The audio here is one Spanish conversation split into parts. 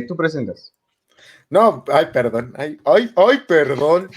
tú presentas. No, ay, perdón. Ay, perdón.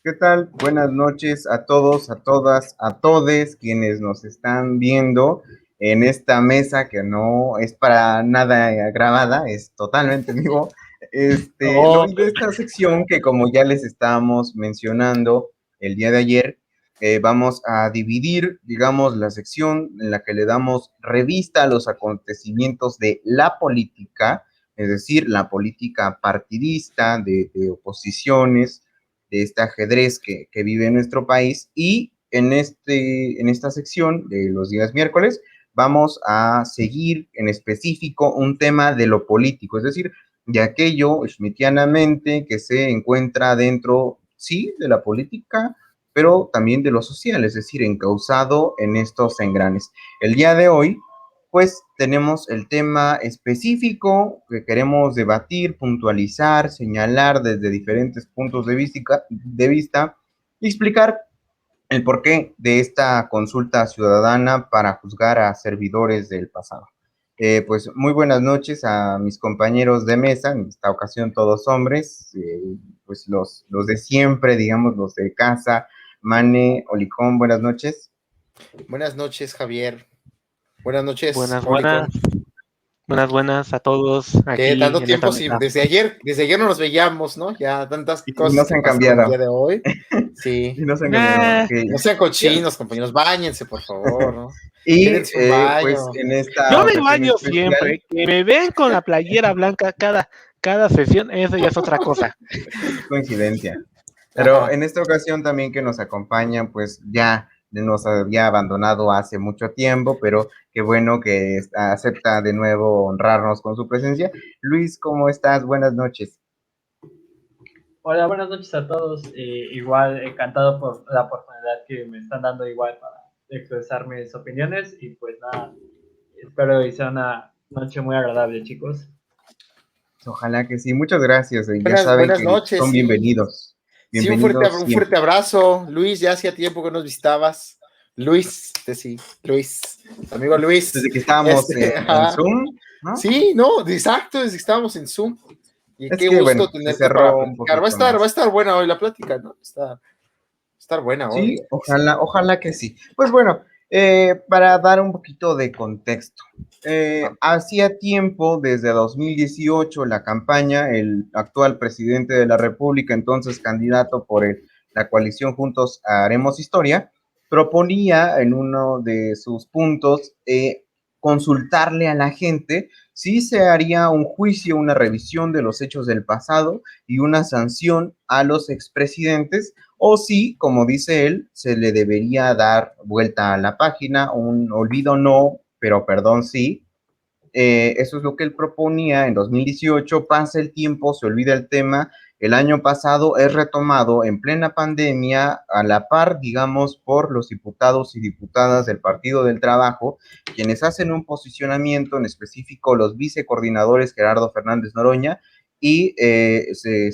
¿Qué tal? Buenas noches a todos, a todas, a todes quienes nos están viendo en esta mesa que no es para nada grabada, es totalmente vivo. De esta sección que como ya les estábamos mencionando el día de ayer, vamos a dividir, digamos, la sección en la que le damos revista a los acontecimientos de la política, es decir, la política partidista de oposiciones, de este ajedrez que vive nuestro país, y en esta sección de los días miércoles vamos a seguir en específico un tema de lo político, es decir, de aquello schmittianamente que se encuentra dentro, sí, de la política, pero también de lo social, es decir, encauzado en estos engranes. El día de hoy pues tenemos el tema específico que queremos debatir, puntualizar, señalar desde diferentes puntos de vista y explicar el porqué de esta consulta ciudadana para juzgar a servidores del pasado. Pues muy buenas noches a mis compañeros de mesa, en esta ocasión todos hombres, pues los de siempre, digamos, los de casa. Mane, Olicón, buenas noches. Buenas noches, Javier. Buenas noches, Buenas a todos. ¿Qué tanto tiempo? Sí, desde ayer no nos veíamos, ¿no? Ya tantas cosas que pasaron el día de hoy. Sí. No se han cambiado. Okay. No sean cochinos, compañeros, báñense, por favor, ¿no? Y pues en esta yo me baño siempre, que me ven con la playera blanca cada sesión, eso ya es otra cosa. Coincidencia. Pero en esta ocasión también que nos acompañan, pues ya nos había abandonado hace mucho tiempo, pero qué bueno que acepta de nuevo honrarnos con su presencia. Luis, ¿cómo estás? Buenas noches. Hola, buenas noches a todos. Igual encantado por la oportunidad que me están dando igual para expresar mis opiniones y pues nada, espero que sea una noche muy agradable, chicos. Ojalá que sí. Muchas gracias. Ya saben que noches, son bienvenidos. Sí, un fuerte abrazo. Luis, ya hacía tiempo que nos visitabas. Luis, amigo Luis. Desde que estábamos en Zoom, ¿no? Sí, no, exacto, desde que estábamos en Zoom. Y es qué que, gusto tenerte para platicar. Va a estar buena hoy la plática, ¿no? Estar buena hoy. Sí, ojalá que sí. Pues bueno, para dar un poquito de contexto. Hacía tiempo, desde 2018, la campaña, el actual presidente de la República, entonces candidato por la coalición Juntos Haremos Historia, proponía en uno de sus puntos consultarle a la gente si se haría un juicio, una revisión de los hechos del pasado y una sanción a los expresidentes, o si, como dice él, se le debería dar vuelta a la página, un olvido no, pero perdón sí. Eso es lo que él proponía en 2018, pasa el tiempo, se olvida el tema. El año pasado es retomado en plena pandemia, a la par, digamos, por los diputados y diputadas del Partido del Trabajo, quienes hacen un posicionamiento, en específico los vicecoordinadores Gerardo Fernández Noroña y se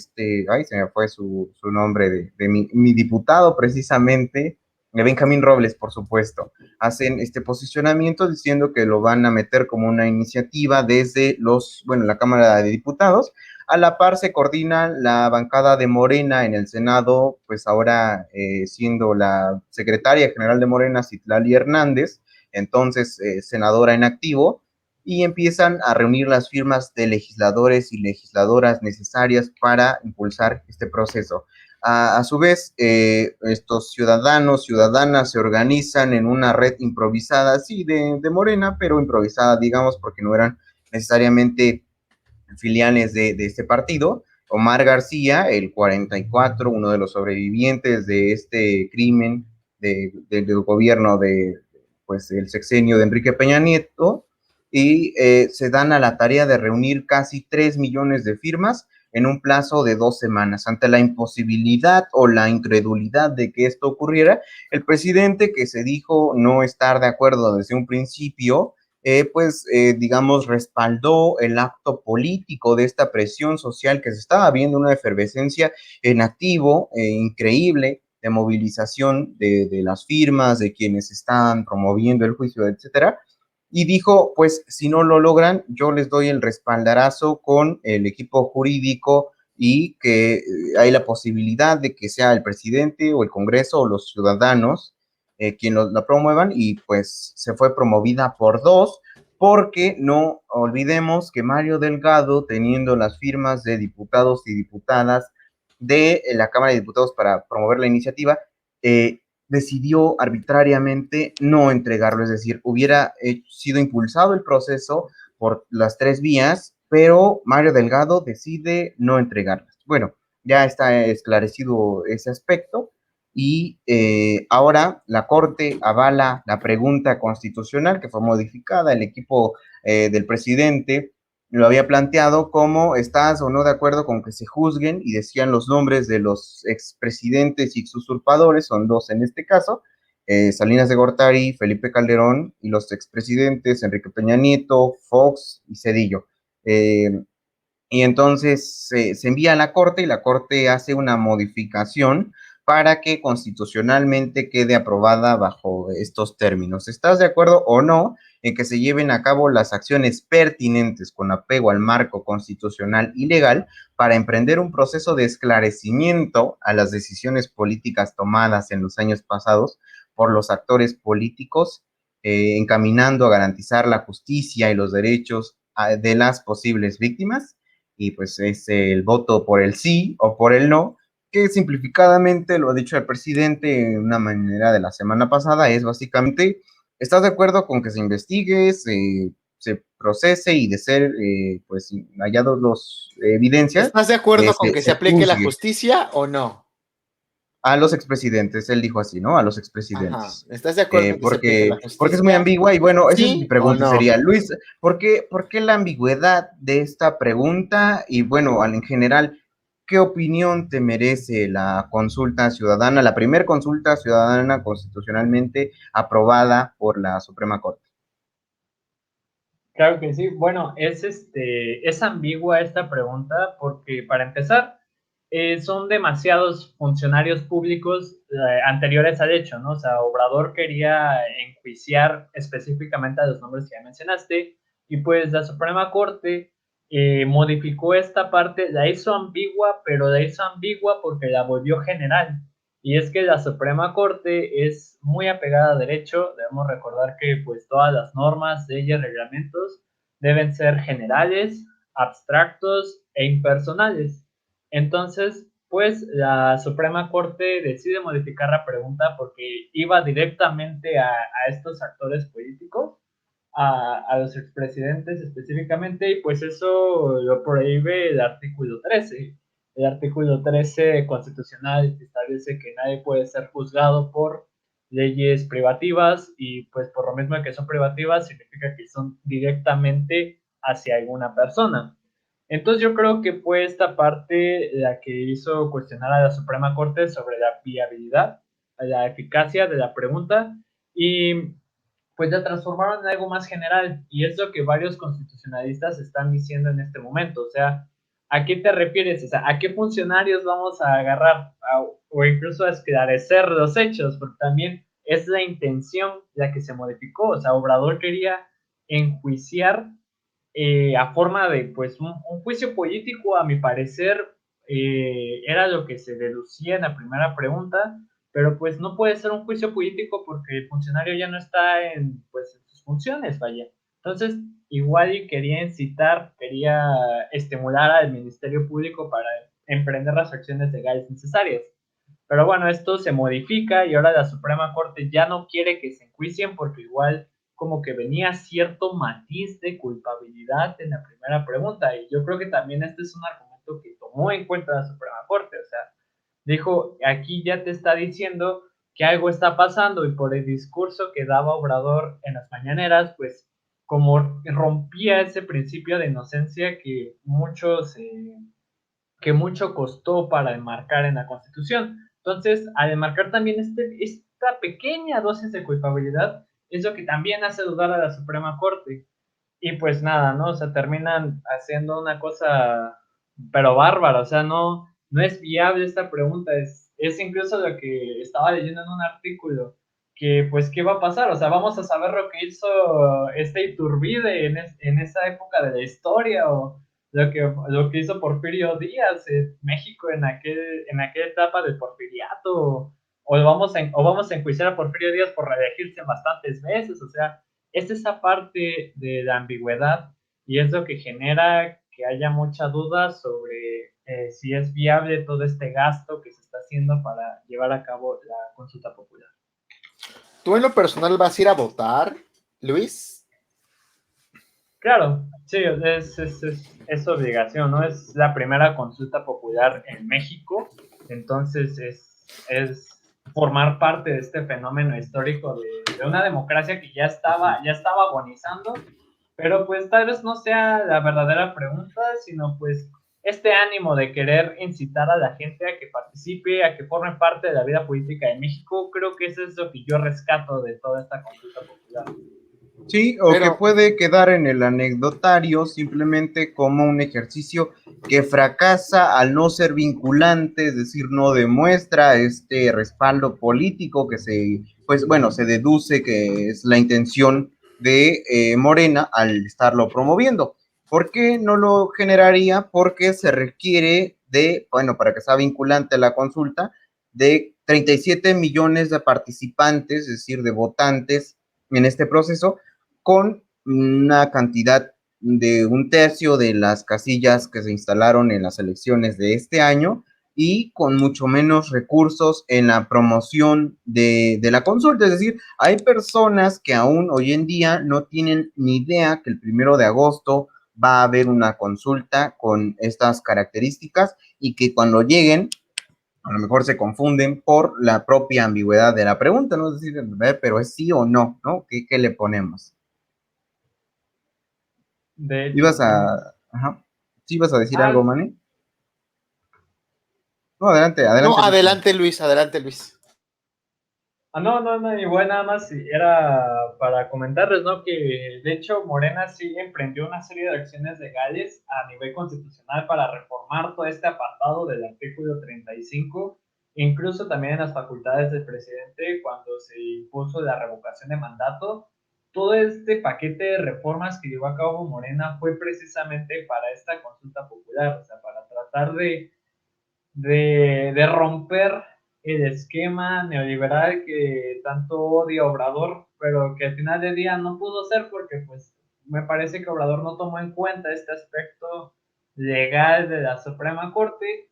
me fue su nombre de mi diputado precisamente, Benjamín Robles, por supuesto, hacen este posicionamiento diciendo que lo van a meter como una iniciativa desde la Cámara de Diputados. A la par se coordina la bancada de Morena en el Senado, pues ahora siendo la secretaria general de Morena, Citlali Hernández, entonces senadora en activo, y empiezan a reunir las firmas de legisladores y legisladoras necesarias para impulsar este proceso. A su vez, estos ciudadanas se organizan en una red improvisada, sí, de Morena, pero improvisada, digamos, porque no eran necesariamente filiales de este partido. Omar García, el 44, uno de los sobrevivientes de este crimen del gobierno del sexenio de Enrique Peña Nieto, y se dan a la tarea de reunir casi 3 millones de firmas en un plazo de 2 semanas. Ante la imposibilidad o la incredulidad de que esto ocurriera, el presidente, que se dijo no estar de acuerdo desde un principio, digamos, respaldó el acto político de esta presión social que se estaba viendo, una efervescencia en activo increíble de movilización de las firmas, de quienes están promoviendo el juicio, etcétera. Y dijo, pues si no lo logran, yo les doy el respaldarazo con el equipo jurídico y que hay la posibilidad de que sea el presidente o el Congreso o los ciudadanos quienes la promuevan, y pues se fue promovida por 2, porque no olvidemos que Mario Delgado, teniendo las firmas de diputados y diputadas de la Cámara de Diputados para promover la iniciativa, decidió arbitrariamente no entregarlo, es decir, hubiera sido impulsado el proceso por las 3 vías, pero Mario Delgado decide no entregarlas. Bueno, ya está esclarecido ese aspecto y ahora la Corte avala la pregunta constitucional que fue modificada. El equipo del presidente lo había planteado como estás o no de acuerdo con que se juzguen, y decían los nombres de los expresidentes y usurpadores, son 2 en este caso, Salinas de Gortari, Felipe Calderón, y los expresidentes Enrique Peña Nieto, Fox y Cedillo. Y entonces se envía a la Corte y la Corte hace una modificación para que constitucionalmente quede aprobada bajo estos términos. ¿Estás de acuerdo o no en que se lleven a cabo las acciones pertinentes con apego al marco constitucional y legal para emprender un proceso de esclarecimiento a las decisiones políticas tomadas en los años pasados por los actores políticos, encaminando a garantizar la justicia y los derechos de las posibles víctimas? Y pues es el voto por el sí o por el no, que simplificadamente lo ha dicho el presidente de una manera de la semana pasada, es básicamente, ¿estás de acuerdo con que se investigue, se procese y de ser pues hallados los evidencias? ¿Estás de acuerdo con que se aplique la juzgue justicia o no? a los expresidentes? Él dijo así, ¿no? A los Ajá. expresidentes. ¿Estás de acuerdo en que se aplique la Porque es muy justicia? ambigua y bueno, esa es mi ¿Sí o pregunta, no? sería, Luis, ¿por qué la ambigüedad de esta pregunta? Y bueno, en general, ¿qué opinión te merece la consulta ciudadana, la primer consulta ciudadana constitucionalmente aprobada por la Suprema Corte? Claro que sí. Bueno, es ambigua esta pregunta porque, para empezar, son demasiados funcionarios públicos anteriores al hecho, ¿no? O sea, Obrador quería enjuiciar específicamente a los nombres que ya mencionaste, y pues la Suprema Corte modificó esta parte, la hizo ambigua, pero la hizo ambigua porque la volvió general. Y es que la Suprema Corte es muy apegada a derecho. Debemos recordar que pues todas las normas, leyes, reglamentos deben ser generales, abstractos e impersonales. Entonces, pues la Suprema Corte decide modificar la pregunta porque iba directamente a estos actores políticos, a los expresidentes específicamente, y pues eso lo prohíbe el artículo 13. El artículo 13 constitucional establece que nadie puede ser juzgado por leyes privativas, y pues por lo mismo que son privativas significa que son directamente hacia alguna persona. Entonces yo creo que fue esta parte la que hizo cuestionar a la Suprema Corte sobre la viabilidad, la eficacia de la pregunta, y pues la transformaron en algo más general, y es lo que varios constitucionalistas están diciendo en este momento. O sea, ¿a qué te refieres? O sea, ¿a qué funcionarios vamos a agarrar? O incluso a esclarecer los hechos, porque también es la intención la que se modificó. O sea, Obrador quería enjuiciar a forma de pues un juicio político, a mi parecer, era lo que se deducía en la primera pregunta, pero pues no puede ser un juicio político porque el funcionario ya no está en, pues, en sus funciones, vaya. Entonces, igual quería incitar, quería estimular al Ministerio Público para emprender las acciones legales necesarias. Pero bueno, esto se modifica y ahora la Suprema Corte ya no quiere que se enjuicien porque igual como que venía cierto matiz de culpabilidad en la primera pregunta, y yo creo que también este es un argumento que tomó en cuenta la Suprema Corte. O sea, dijo, aquí ya te está diciendo que algo está pasando, y por el discurso que daba Obrador en las mañaneras, pues como rompía ese principio de inocencia que mucho costó para enmarcar en la Constitución. Entonces, al enmarcar también esta pequeña dosis de culpabilidad, es lo que también hace dudar a la Suprema Corte. Y pues nada, ¿no? O sea, terminan haciendo una cosa, pero bárbara, o sea, no es viable esta pregunta, es incluso lo que estaba leyendo en un artículo, que pues, ¿qué va a pasar? O sea, vamos a saber lo que hizo Iturbide en esa época de la historia, o lo que hizo Porfirio Díaz en México en aquella etapa del porfiriato, o vamos a enjuiciar a Porfirio Díaz por reelegirse bastantes veces, o sea, es esa parte de la ambigüedad y es lo que genera que haya mucha duda sobre si es viable todo este gasto que se está haciendo para llevar a cabo la consulta popular. ¿Tú en lo personal vas a ir a votar, Luis? Claro, sí, es obligación, ¿no? Es la primera consulta popular en México, entonces es formar parte de este fenómeno histórico de una democracia que ya estaba agonizando, pero pues tal vez no sea la verdadera pregunta, sino pues este ánimo de querer incitar a la gente a que participe, a que forme parte de la vida política de México, creo que eso es lo que yo rescato de toda esta consulta popular. Sí, o que puede quedar en el anecdotario simplemente como un ejercicio que fracasa al no ser vinculante, es decir, no demuestra este respaldo político que se deduce que es la intención de Morena al estarlo promoviendo. ¿Por qué no lo generaría? Porque se requiere para que sea vinculante la consulta, de 37 millones de participantes, es decir, de votantes en este proceso, con una cantidad de 1/3 de las casillas que se instalaron en las elecciones de este año y con mucho menos recursos en la promoción de la consulta. Es decir, hay personas que aún hoy en día no tienen ni idea que el 1 de agosto va a haber una consulta con estas características y que cuando lleguen a lo mejor se confunden por la propia ambigüedad de la pregunta, ¿no? Es decir, pero es sí o no, ¿no? ¿Qué le ponemos? De hecho, ¿Ibas a decir algo, Manny? No, adelante. No, adelante, Luis. No, igual nada más era para comentarles, ¿no? Que de hecho Morena sí emprendió una serie de acciones legales a nivel constitucional para reformar todo este apartado del artículo 35, incluso también en las facultades del presidente cuando se impuso la revocación de mandato. Todo este paquete de reformas que llevó a cabo Morena fue precisamente para esta consulta popular, o sea, para tratar de romper el esquema neoliberal que tanto odia Obrador, pero que al final del día no pudo ser porque pues me parece que Obrador no tomó en cuenta este aspecto legal de la Suprema Corte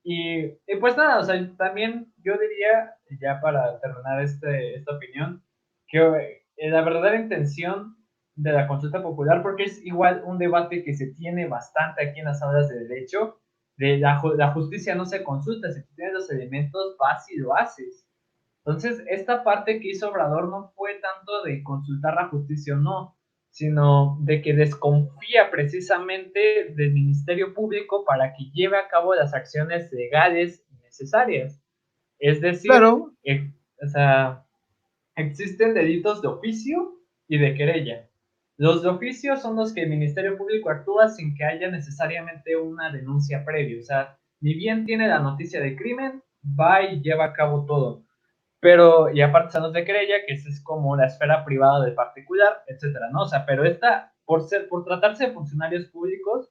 y pues nada, o sea, también yo diría, ya para terminar esta opinión, que la verdadera intención de la consulta popular, porque es igual un debate que se tiene bastante aquí en las aulas de derecho, de la justicia no se consulta, si tú tienes los elementos vas y lo haces. Entonces, esta parte que hizo Obrador no fue tanto de consultar la justicia o no, sino de que desconfía precisamente del Ministerio Público para que lleve a cabo las acciones legales necesarias. Es decir, claro. O sea, existen delitos de oficio y de querella. Los de oficio son los que el Ministerio Público actúa sin que haya necesariamente una denuncia previa. O sea, ni bien tiene la noticia de crimen, va y lleva a cabo todo. Pero, y aparte están los de querella, que es como la esfera privada del particular, etcétera, ¿no? O sea, pero esta, por tratarse de funcionarios públicos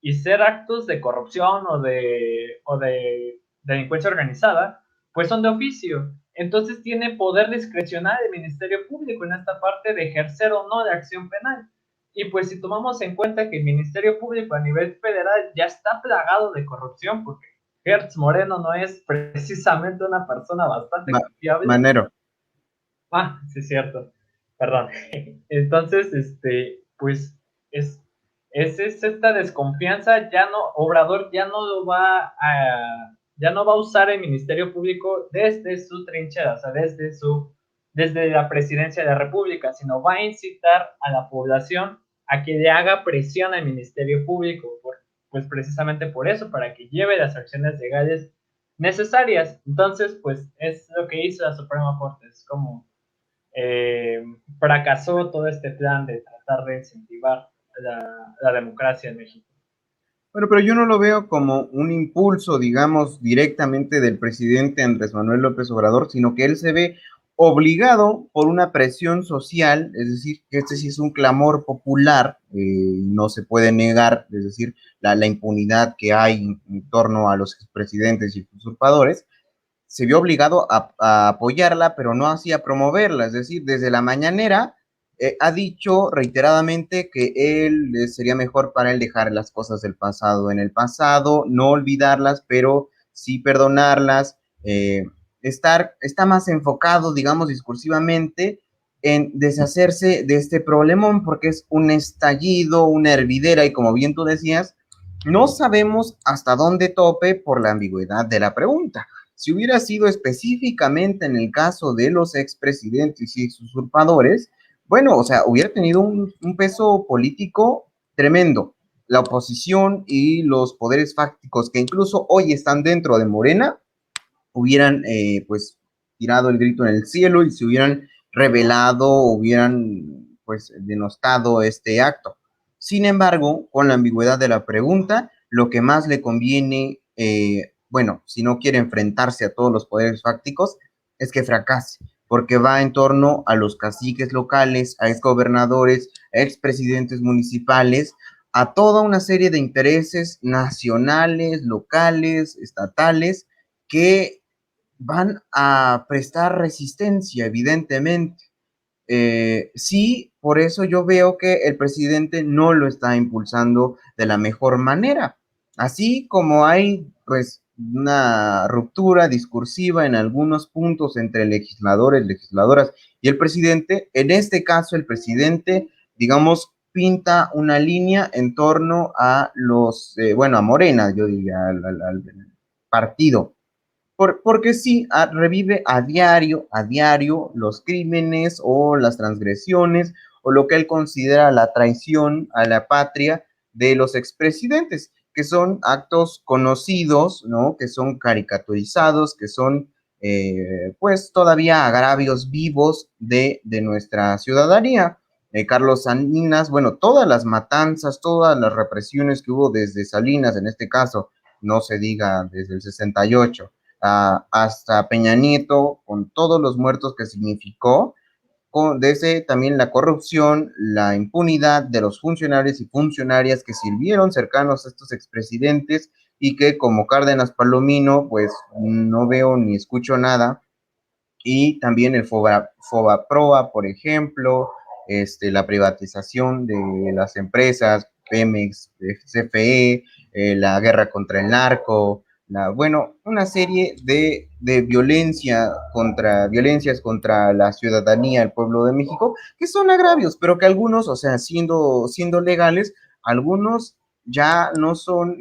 y ser actos de corrupción o de delincuencia organizada, pues son de oficio. Entonces tiene poder discrecional el Ministerio Público en esta parte de ejercer o no de acción penal. Y pues si tomamos en cuenta que el Ministerio Público a nivel federal ya está plagado de corrupción, porque Gertz Moreno no es precisamente una persona bastante confiable. Manero. Ah, sí es cierto. Perdón. Entonces, pues es esta desconfianza, Obrador ya no va a usar el Ministerio Público desde su trinchera, o sea, desde su desde la presidencia de la República, sino va a incitar a la población a que le haga presión al Ministerio Público, pues precisamente por eso, para que lleve las acciones legales necesarias. Entonces, pues es lo que hizo la Suprema Corte, es como fracasó todo este plan de tratar de incentivar la democracia en México. Bueno, pero yo no lo veo como un impulso, digamos, directamente del presidente Andrés Manuel López Obrador, sino que él se ve obligado por una presión social, es decir, que este sí es un clamor popular, no se puede negar, es decir, la impunidad que hay en torno a los expresidentes y usurpadores, se vio obligado a apoyarla, pero no así a promoverla, es decir, desde la mañanera ha dicho reiteradamente que él sería mejor para él dejar las cosas del pasado en el pasado, no olvidarlas, pero sí perdonarlas, está más enfocado, digamos, discursivamente en deshacerse de este problemón, porque es un estallido, una hervidera, y como bien tú decías, no sabemos hasta dónde tope por la ambigüedad de la pregunta. Si hubiera sido específicamente en el caso de los expresidentes y usurpadores, bueno, o sea, hubiera tenido un peso político tremendo. La oposición y los poderes fácticos que incluso hoy están dentro de Morena hubieran pues tirado el grito en el cielo y se hubieran revelado, hubieran pues denostado este acto. Sin embargo, con la ambigüedad de la pregunta, lo que más le conviene, bueno, si no quiere enfrentarse a todos los poderes fácticos, es que fracase, porque va en torno a los caciques locales, a exgobernadores, a expresidentes municipales, a toda una serie de intereses nacionales, locales, estatales, que van a prestar resistencia, evidentemente. Sí, por eso yo veo que el presidente no lo está impulsando de la mejor manera. Así como hay, pues, una ruptura discursiva en algunos puntos entre legisladores, legisladoras y el presidente, en este caso el presidente, digamos, pinta una línea en torno a los, bueno, a Morena, yo diría, al partido, porque sí, revive a diario los crímenes o las transgresiones o lo que él considera la traición a la patria de los expresidentes, que son actos conocidos, ¿no? Que son caricaturizados, que son pues todavía agravios vivos de nuestra ciudadanía. Carlos Salinas, bueno, todas las matanzas, todas las represiones que hubo desde Salinas, en este caso, no se diga desde el 68, hasta Peña Nieto, con todos los muertos que significó, desde también la corrupción, la impunidad de los funcionarios y funcionarias que sirvieron cercanos a estos expresidentes y que como Cárdenas Palomino, pues no veo ni escucho nada, y también el Fobaproa, por ejemplo, la privatización de las empresas, Pemex, CFE, la guerra contra el narco, bueno, una serie de violencias contra la ciudadanía, el pueblo de México, que son agravios, pero que algunos, o sea, siendo legales, algunos ya no son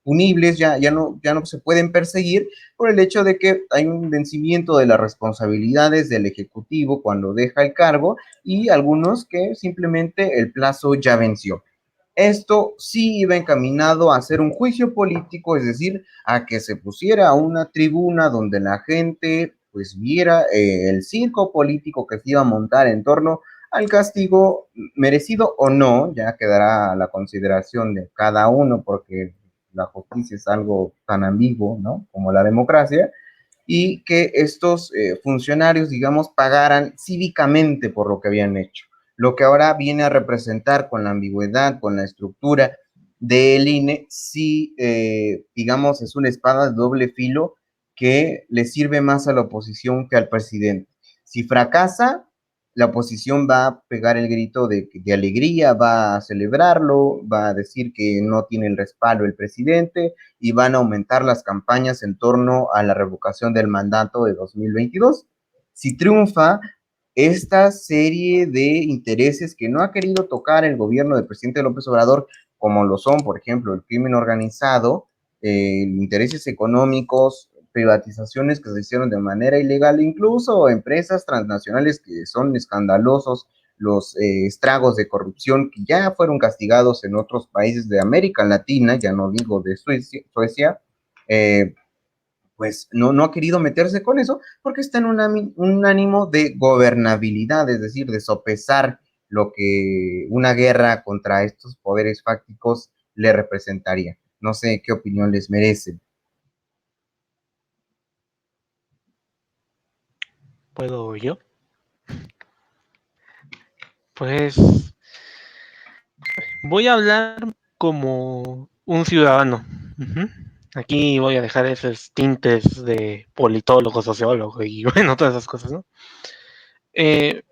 punibles, ya no se pueden perseguir por el hecho de que hay un vencimiento de las responsabilidades del Ejecutivo cuando deja el cargo y algunos que simplemente el plazo ya venció. Esto sí iba encaminado a hacer un juicio político, es decir, a que se pusiera una tribuna donde la gente pues viera el circo político que se iba a montar en torno al castigo merecido o no, ya quedará a la consideración de cada uno, porque la justicia es algo tan ambiguo, ¿no? Como la democracia, y que estos funcionarios, digamos, pagaran cívicamente por lo que habían hecho. Lo que ahora viene a representar con la ambigüedad, con la estructura del INE, sí, digamos, es una espada de doble filo que le sirve más a la oposición que al presidente. Si fracasa, la oposición va a pegar el grito de alegría, va a celebrarlo, va a decir que no tiene el respaldo del presidente y van a aumentar las campañas en torno a la revocación del mandato de 2022. Si triunfa, esta serie de intereses que no ha querido tocar el gobierno del presidente López Obrador, como lo son, por ejemplo, el crimen organizado, intereses económicos, privatizaciones que se hicieron de manera ilegal, incluso empresas transnacionales que son escandalosos, los estragos de corrupción que ya fueron castigados en otros países de América Latina, ya no digo de Suecia, pues no ha querido meterse con eso porque está en un ánimo de gobernabilidad, es decir, de sopesar lo que una guerra contra estos poderes fácticos le representaría. No sé qué opinión les merece. ¿Puedo yo? Pues voy a hablar como un ciudadano. Ujú. Aquí voy a dejar esos tintes de politólogo, sociólogo y bueno, todas esas cosas, ¿no? Sí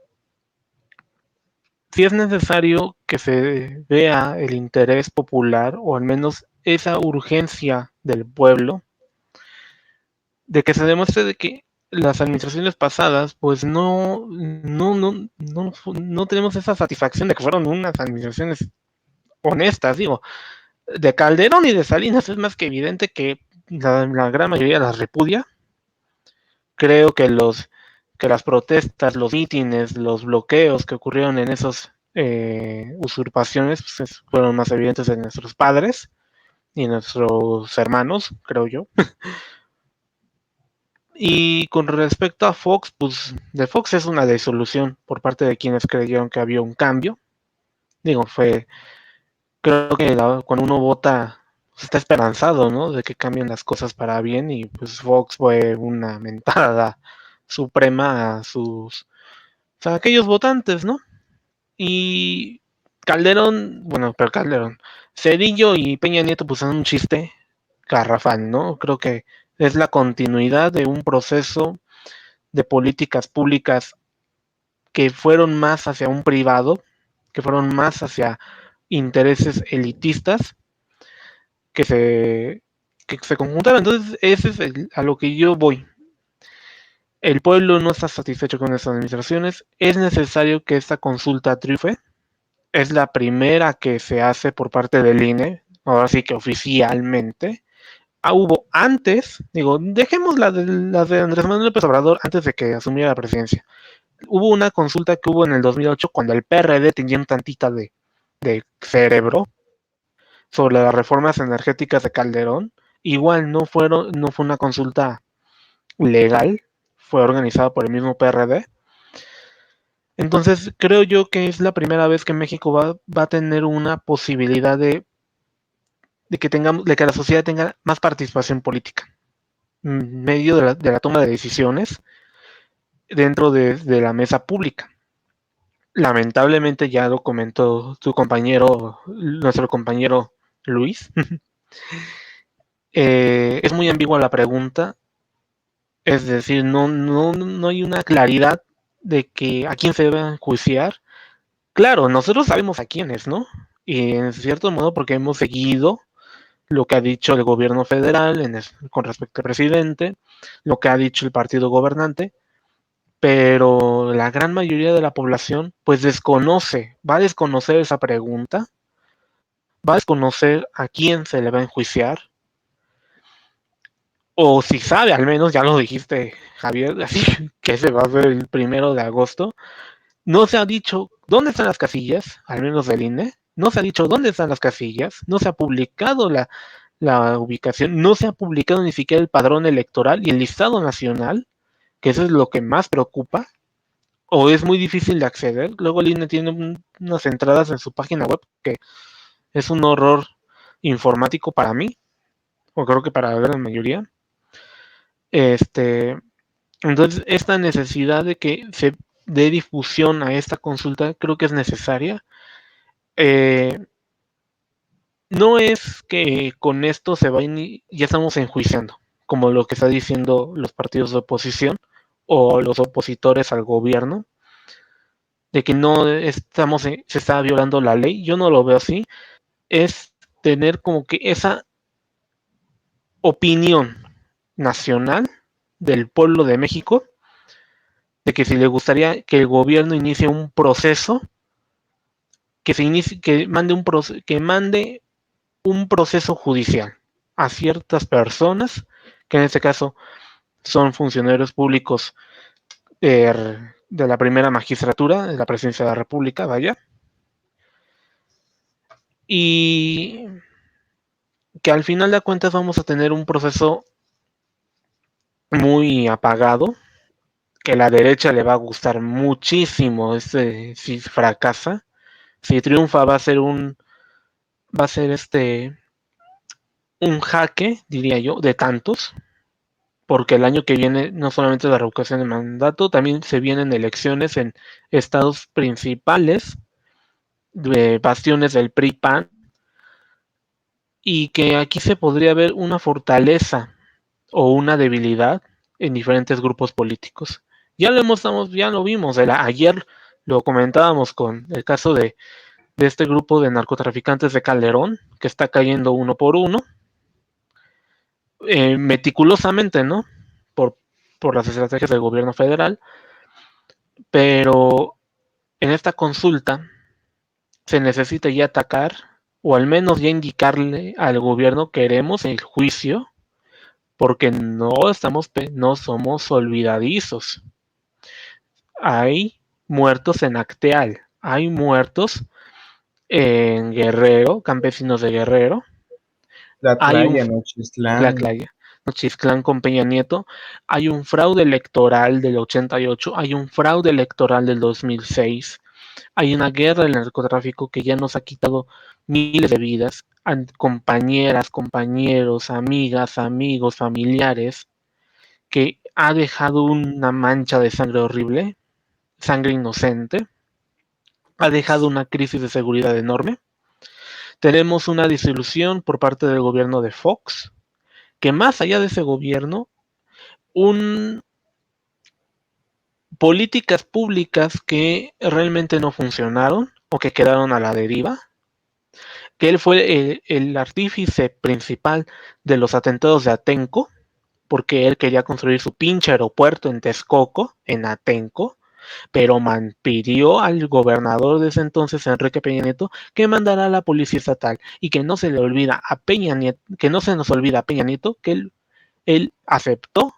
es necesario que se vea el interés popular o al menos esa urgencia del pueblo de que se demuestre de que las administraciones pasadas pues no tenemos esa satisfacción de que fueron unas administraciones honestas, digo, de Calderón y de Salinas es más que evidente que la gran mayoría las repudia. Creo que que las protestas, los mítines, los bloqueos que ocurrieron en esas usurpaciones pues, fueron más evidentes de nuestros padres y nuestros hermanos, creo yo. Y con respecto a Fox, pues de Fox es una disolución por parte de quienes creyeron que había un cambio. Digo, creo que cuando uno vota está esperanzado, ¿no? De que cambien las cosas para bien y pues Fox fue una mentada suprema a aquellos votantes, ¿no? Y Calderón, Cedillo y Peña Nieto pues son un chiste garrafal, ¿no? Creo que es la continuidad de un proceso de políticas públicas que fueron más hacia un privado, que fueron más hacia intereses elitistas que se conjuntaron. Entonces, ese es a lo que yo voy. El pueblo no está satisfecho con estas administraciones. Es necesario que esta consulta triunfe. Es la primera que se hace por parte del INE, ahora sí que oficialmente. Hubo antes, digo, dejemos las de Andrés Manuel López Obrador antes de que asumiera la presidencia. Hubo una consulta que hubo en el 2008 cuando el PRD tenía un tantita de cerebro sobre las reformas energéticas de Calderón. Igual no fue una consulta legal, fue organizada por el mismo PRD. Entonces creo yo que es la primera vez que México va a tener una posibilidad de que la sociedad tenga más participación política en medio de la toma de decisiones dentro de la mesa pública. Lamentablemente ya lo comentó nuestro compañero Luis. Es muy ambigua la pregunta, es decir, no hay una claridad de que a quién se debe enjuiciar. Claro, nosotros sabemos a quiénes, ¿no? Y en cierto modo porque hemos seguido lo que ha dicho el gobierno federal con respecto al presidente, lo que ha dicho el partido gobernante, pero la gran mayoría de la población pues va a desconocer esa pregunta, va a desconocer a quién se le va a enjuiciar, o si sabe, al menos ya lo dijiste, Javier, así que se va a ver el 1 de agosto. No se ha dicho dónde están las casillas, al menos del INE, no se ha dicho dónde están las casillas, no se ha publicado la ubicación, no se ha publicado ni siquiera el padrón electoral y el listado nacional, que eso es lo que más preocupa, o es muy difícil de acceder. Luego el INE tiene unas entradas en su página web que es un horror informático para mí, o creo que para la gran mayoría. Entonces, esta necesidad de que se dé difusión a esta consulta creo que es necesaria. No es que con esto ya estamos enjuiciando, como lo que está diciendo los partidos de oposición o los opositores al gobierno, de que se está violando la ley. Yo no lo veo así. Es tener como que esa opinión nacional del pueblo de México de que si le gustaría que el gobierno inicie un proceso, que mande un proceso judicial a ciertas personas que en este caso son funcionarios públicos de la primera magistratura, de la presidencia de la República, vaya, y que al final de cuentas vamos a tener un proceso muy apagado, que a la derecha le va a gustar muchísimo si fracasa. Si triunfa va a ser un jaque, diría yo, de tantos, porque el año que viene no solamente la revocación de mandato, también se vienen elecciones en estados principales, de bastiones del PRI-PAN, y que aquí se podría ver una fortaleza o una debilidad en diferentes grupos políticos. Ya lo vimos, ayer lo comentábamos con el caso de este grupo de narcotraficantes de Calderón, que está cayendo uno por uno, meticulosamente, ¿no? Por, por las estrategias del gobierno federal, pero en esta consulta se necesita ya atacar, o al menos ya indicarle al gobierno queremos el juicio, porque no somos olvidadizos. Hay muertos en Acteal, hay muertos en Guerrero, campesinos de Guerrero, hay un Nochistlán. Nochistlán con Peña Nieto, hay un fraude electoral del 88, hay un fraude electoral del 2006, hay una guerra del narcotráfico que ya nos ha quitado miles de vidas, compañeras, compañeros, amigas, amigos, familiares, que ha dejado una mancha de sangre horrible, sangre inocente, ha dejado una crisis de seguridad enorme. Tenemos una disolución por parte del gobierno de Fox, que más allá de ese gobierno, un políticas públicas que realmente no funcionaron o que quedaron a la deriva, que él fue el artífice principal de los atentados de Atenco, porque él quería construir su pinche aeropuerto en Texcoco, en Atenco, pero pidió al gobernador de ese entonces, Enrique Peña Nieto, que mandara a la policía estatal y que no se le olvida a Peña Nieto, que no se nos olvida a Peña Nieto que él aceptó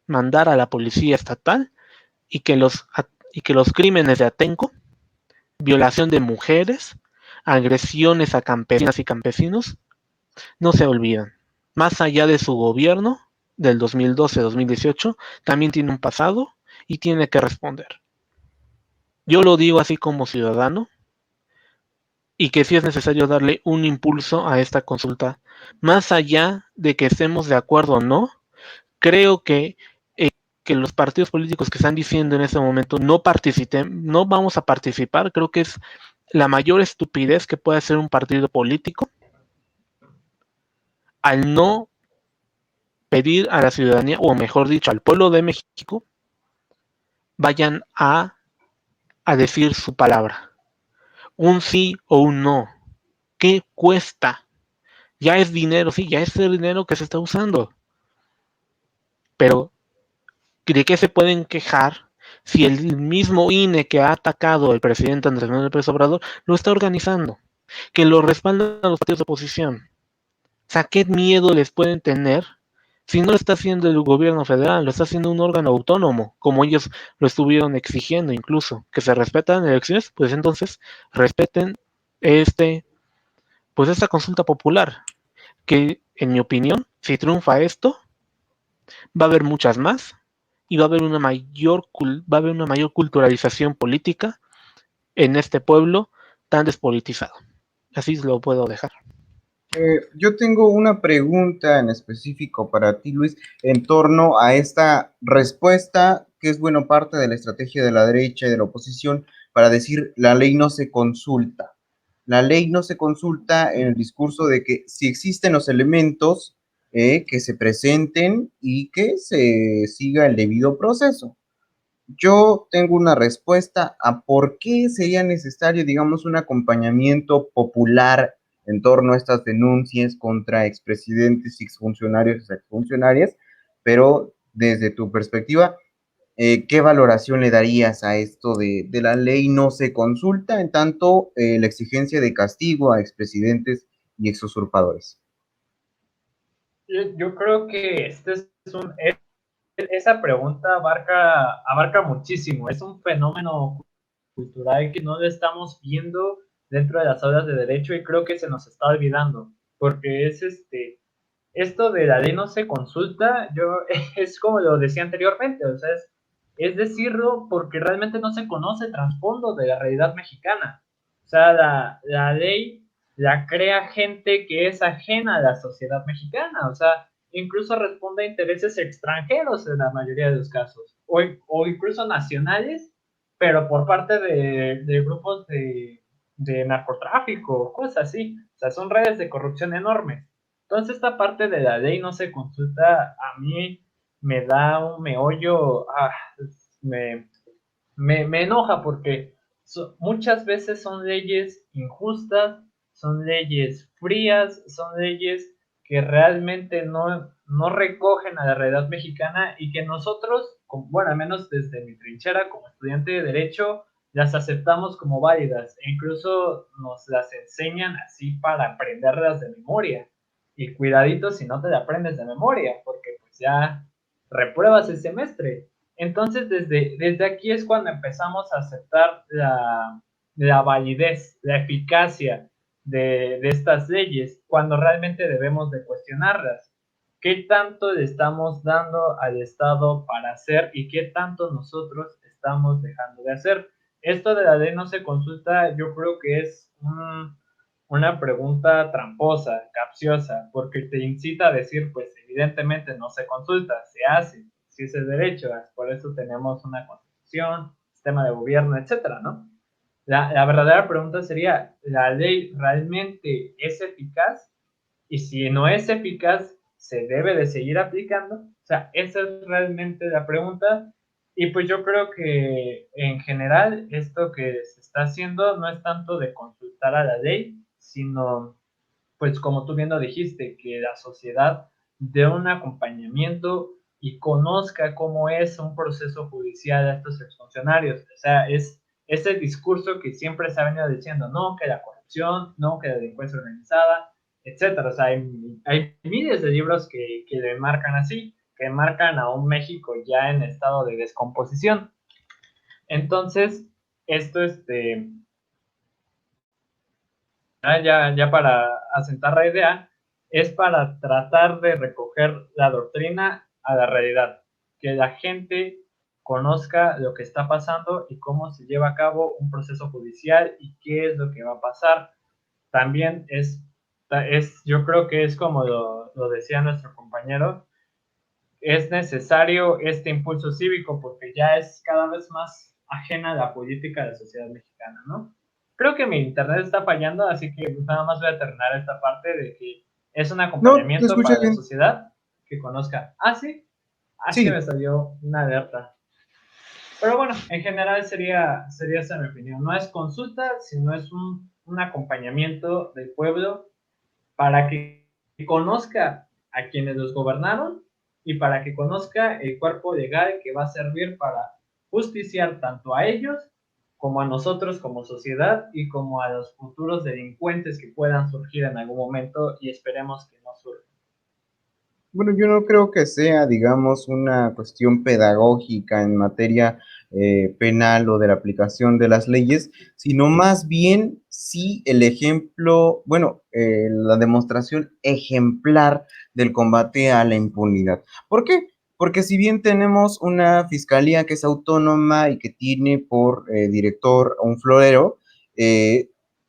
mandar a la policía estatal y y que los crímenes de Atenco, violación de mujeres, agresiones a campesinas y campesinos, no se olvidan. Más allá de su gobierno del 2012-2018, también tiene un pasado y tiene que responder. Yo lo digo así como ciudadano y que sí es necesario darle un impulso a esta consulta. Más allá de que estemos de acuerdo o no, creo que los partidos políticos que están diciendo en este momento no vamos a participar, creo que es la mayor estupidez que puede hacer un partido político al no pedir a la ciudadanía, o mejor dicho, al pueblo de México, vayan a decir su palabra. Un sí o un no. ¿Qué cuesta? Ya es dinero, sí, ya es el dinero que se está usando. Pero, ¿de qué se pueden quejar si el mismo INE que ha atacado el presidente Andrés Manuel López Obrador lo está organizando? Que lo respaldan a los partidos de oposición. O sea, ¿qué miedo les pueden tener si no lo está haciendo el gobierno federal? Lo está haciendo un órgano autónomo, como ellos lo estuvieron exigiendo incluso. Que se respetan elecciones, pues entonces respeten pues esta consulta popular. Que, en mi opinión, si triunfa esto, va a haber muchas más y va a haber una mayor culturalización política en este pueblo tan despolitizado. Así lo puedo dejar. Yo tengo una pregunta en específico para ti, Luis, en torno a esta respuesta que es, bueno, parte de la estrategia de la derecha y de la oposición para decir la ley no se consulta. La ley no se consulta en el discurso de que si existen los elementos, que se presenten y que se siga el debido proceso. Yo tengo una respuesta a por qué sería necesario, digamos, un acompañamiento popular en torno a estas denuncias contra expresidentes, exfuncionarios y exfuncionarias, pero desde tu perspectiva, ¿qué valoración le darías a esto de la ley no se consulta, en tanto la exigencia de castigo a expresidentes y exusurpadores? Yo creo que esa pregunta abarca muchísimo. Es un fenómeno cultural que no lo estamos viendo dentro de las aulas de derecho y creo que se nos está olvidando, porque esto de la ley no se consulta, es como lo decía anteriormente, o sea, es decirlo porque realmente no se conoce el trasfondo de la realidad mexicana. O sea, la ley la crea gente que es ajena a la sociedad mexicana, o sea, incluso responde a intereses extranjeros en la mayoría de los casos, o incluso nacionales, pero por parte de grupos de narcotráfico, cosas así. O sea, son redes de corrupción enormes. Entonces, esta parte de la ley no se consulta, a mí me da un meollo, me, me enoja porque muchas veces son leyes injustas, son leyes frías, son leyes que realmente no recogen a la realidad mexicana y que nosotros, bueno, al menos desde mi trinchera como estudiante de Derecho, las aceptamos como válidas e incluso nos las enseñan así para aprenderlas de memoria. Y cuidadito si no te la aprendes de memoria, porque pues ya repruebas el semestre. Entonces, desde aquí es cuando empezamos a aceptar la validez, la eficacia de estas leyes, cuando realmente debemos de cuestionarlas. ¿Qué tanto le estamos dando al Estado para hacer y qué tanto nosotros estamos dejando de hacer? Esto de la ley no se consulta, yo creo que es una pregunta tramposa, capciosa, porque te incita a decir, pues evidentemente no se consulta, se hace, si es el derecho, por eso tenemos una constitución, sistema de gobierno, etcétera, ¿no? La verdadera pregunta sería, ¿la ley realmente es eficaz? Y si no es eficaz, ¿se debe de seguir aplicando? O sea, esa es realmente la pregunta. Y pues yo creo que en general esto que se está haciendo no es tanto de consultar a la ley, sino, pues como tú bien lo dijiste, que la sociedad dé un acompañamiento y conozca cómo es un proceso judicial a estos exfuncionarios. O sea, es ese discurso que siempre se ha venido diciendo, no, que la corrupción, no, que la delincuencia organizada, etcétera. O sea, hay miles de libros que le marcan así, que marcan a un México ya en estado de descomposición. Entonces, esto, ya para asentar la idea, es para tratar de recoger la doctrina a la realidad, que la gente conozca lo que está pasando y cómo se lleva a cabo un proceso judicial y qué es lo que va a pasar. También yo creo que es como lo decía nuestro compañero, es necesario este impulso cívico porque ya es cada vez más ajena a la política de la sociedad mexicana, ¿no? Creo que mi internet está fallando, así que nada más voy a terminar esta parte de que es un No, te acompañamiento escuché para la bien. sociedad que conozca. Ah, sí, es que me Sí, salió una alerta. Pero bueno, en general sería esa mi opinión. No es consulta, sino es un acompañamiento del pueblo para que conozca a quienes los gobernaron y para que conozca el cuerpo legal que va a servir para justiciar tanto a ellos como a nosotros como sociedad y como a los futuros delincuentes que puedan surgir en algún momento y esperemos que no surjan. bueno, yo no creo que sea, digamos, una cuestión pedagógica en materia penal o de la aplicación de las leyes, sino más bien sí el ejemplo, bueno, la demostración ejemplar del combate a la impunidad. ¿Por qué? Porque si bien tenemos una fiscalía que es autónoma y que tiene por director a un florero,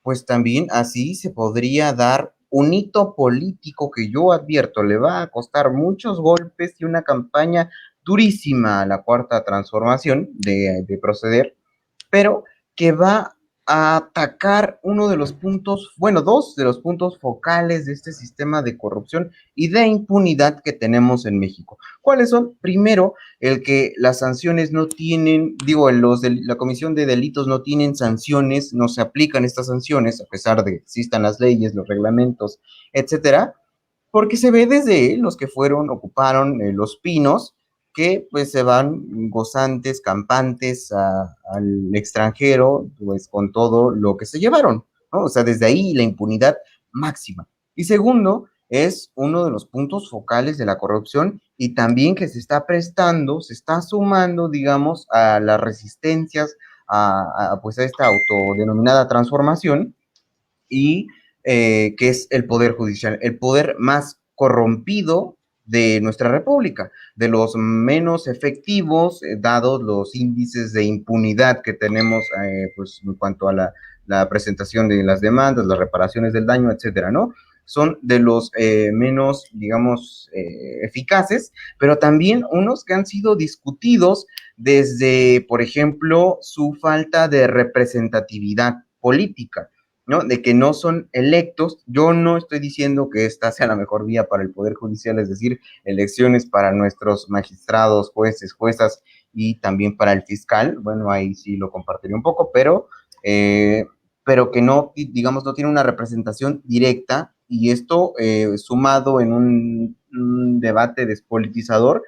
pues también así se podría dar un hito político que yo advierto le va a costar muchos golpes y una campaña durísima a la cuarta transformación de proceder, pero que va a atacar uno de los puntos, bueno, dos de los puntos focales de este sistema de corrupción y de impunidad que tenemos en México. ¿Cuáles son? Primero, el que las sanciones no tienen, digo, la Comisión de Delitos no tienen sanciones, no se aplican estas sanciones, a pesar de que existan las leyes, los reglamentos, etcétera, porque se ve desde los que ocuparon Los Pinos, que pues se van gozantes, campantes al extranjero, pues con todo lo que se llevaron, ¿no? O sea, desde ahí la impunidad máxima. Y segundo, es uno de los puntos focales de la corrupción y también que se está prestando, se está sumando, digamos, a las resistencias pues a esta autodenominada transformación y que es el poder judicial, el poder más corrompido de nuestra república, de los menos efectivos, dados los índices de impunidad que tenemos pues en cuanto a la presentación de las demandas, las reparaciones del daño, etcétera, ¿no? Son de los menos, digamos, eficaces, pero también unos que han sido discutidos desde, por ejemplo, su falta de representatividad política, ¿no? De que no son electos. Yo no estoy diciendo que esta sea la mejor vía para el Poder Judicial, es decir, elecciones para nuestros magistrados, jueces, juezas y también para el fiscal. Bueno, ahí sí lo compartiría un poco, pero que no, digamos, no tiene una representación directa y esto sumado en un debate despolitizador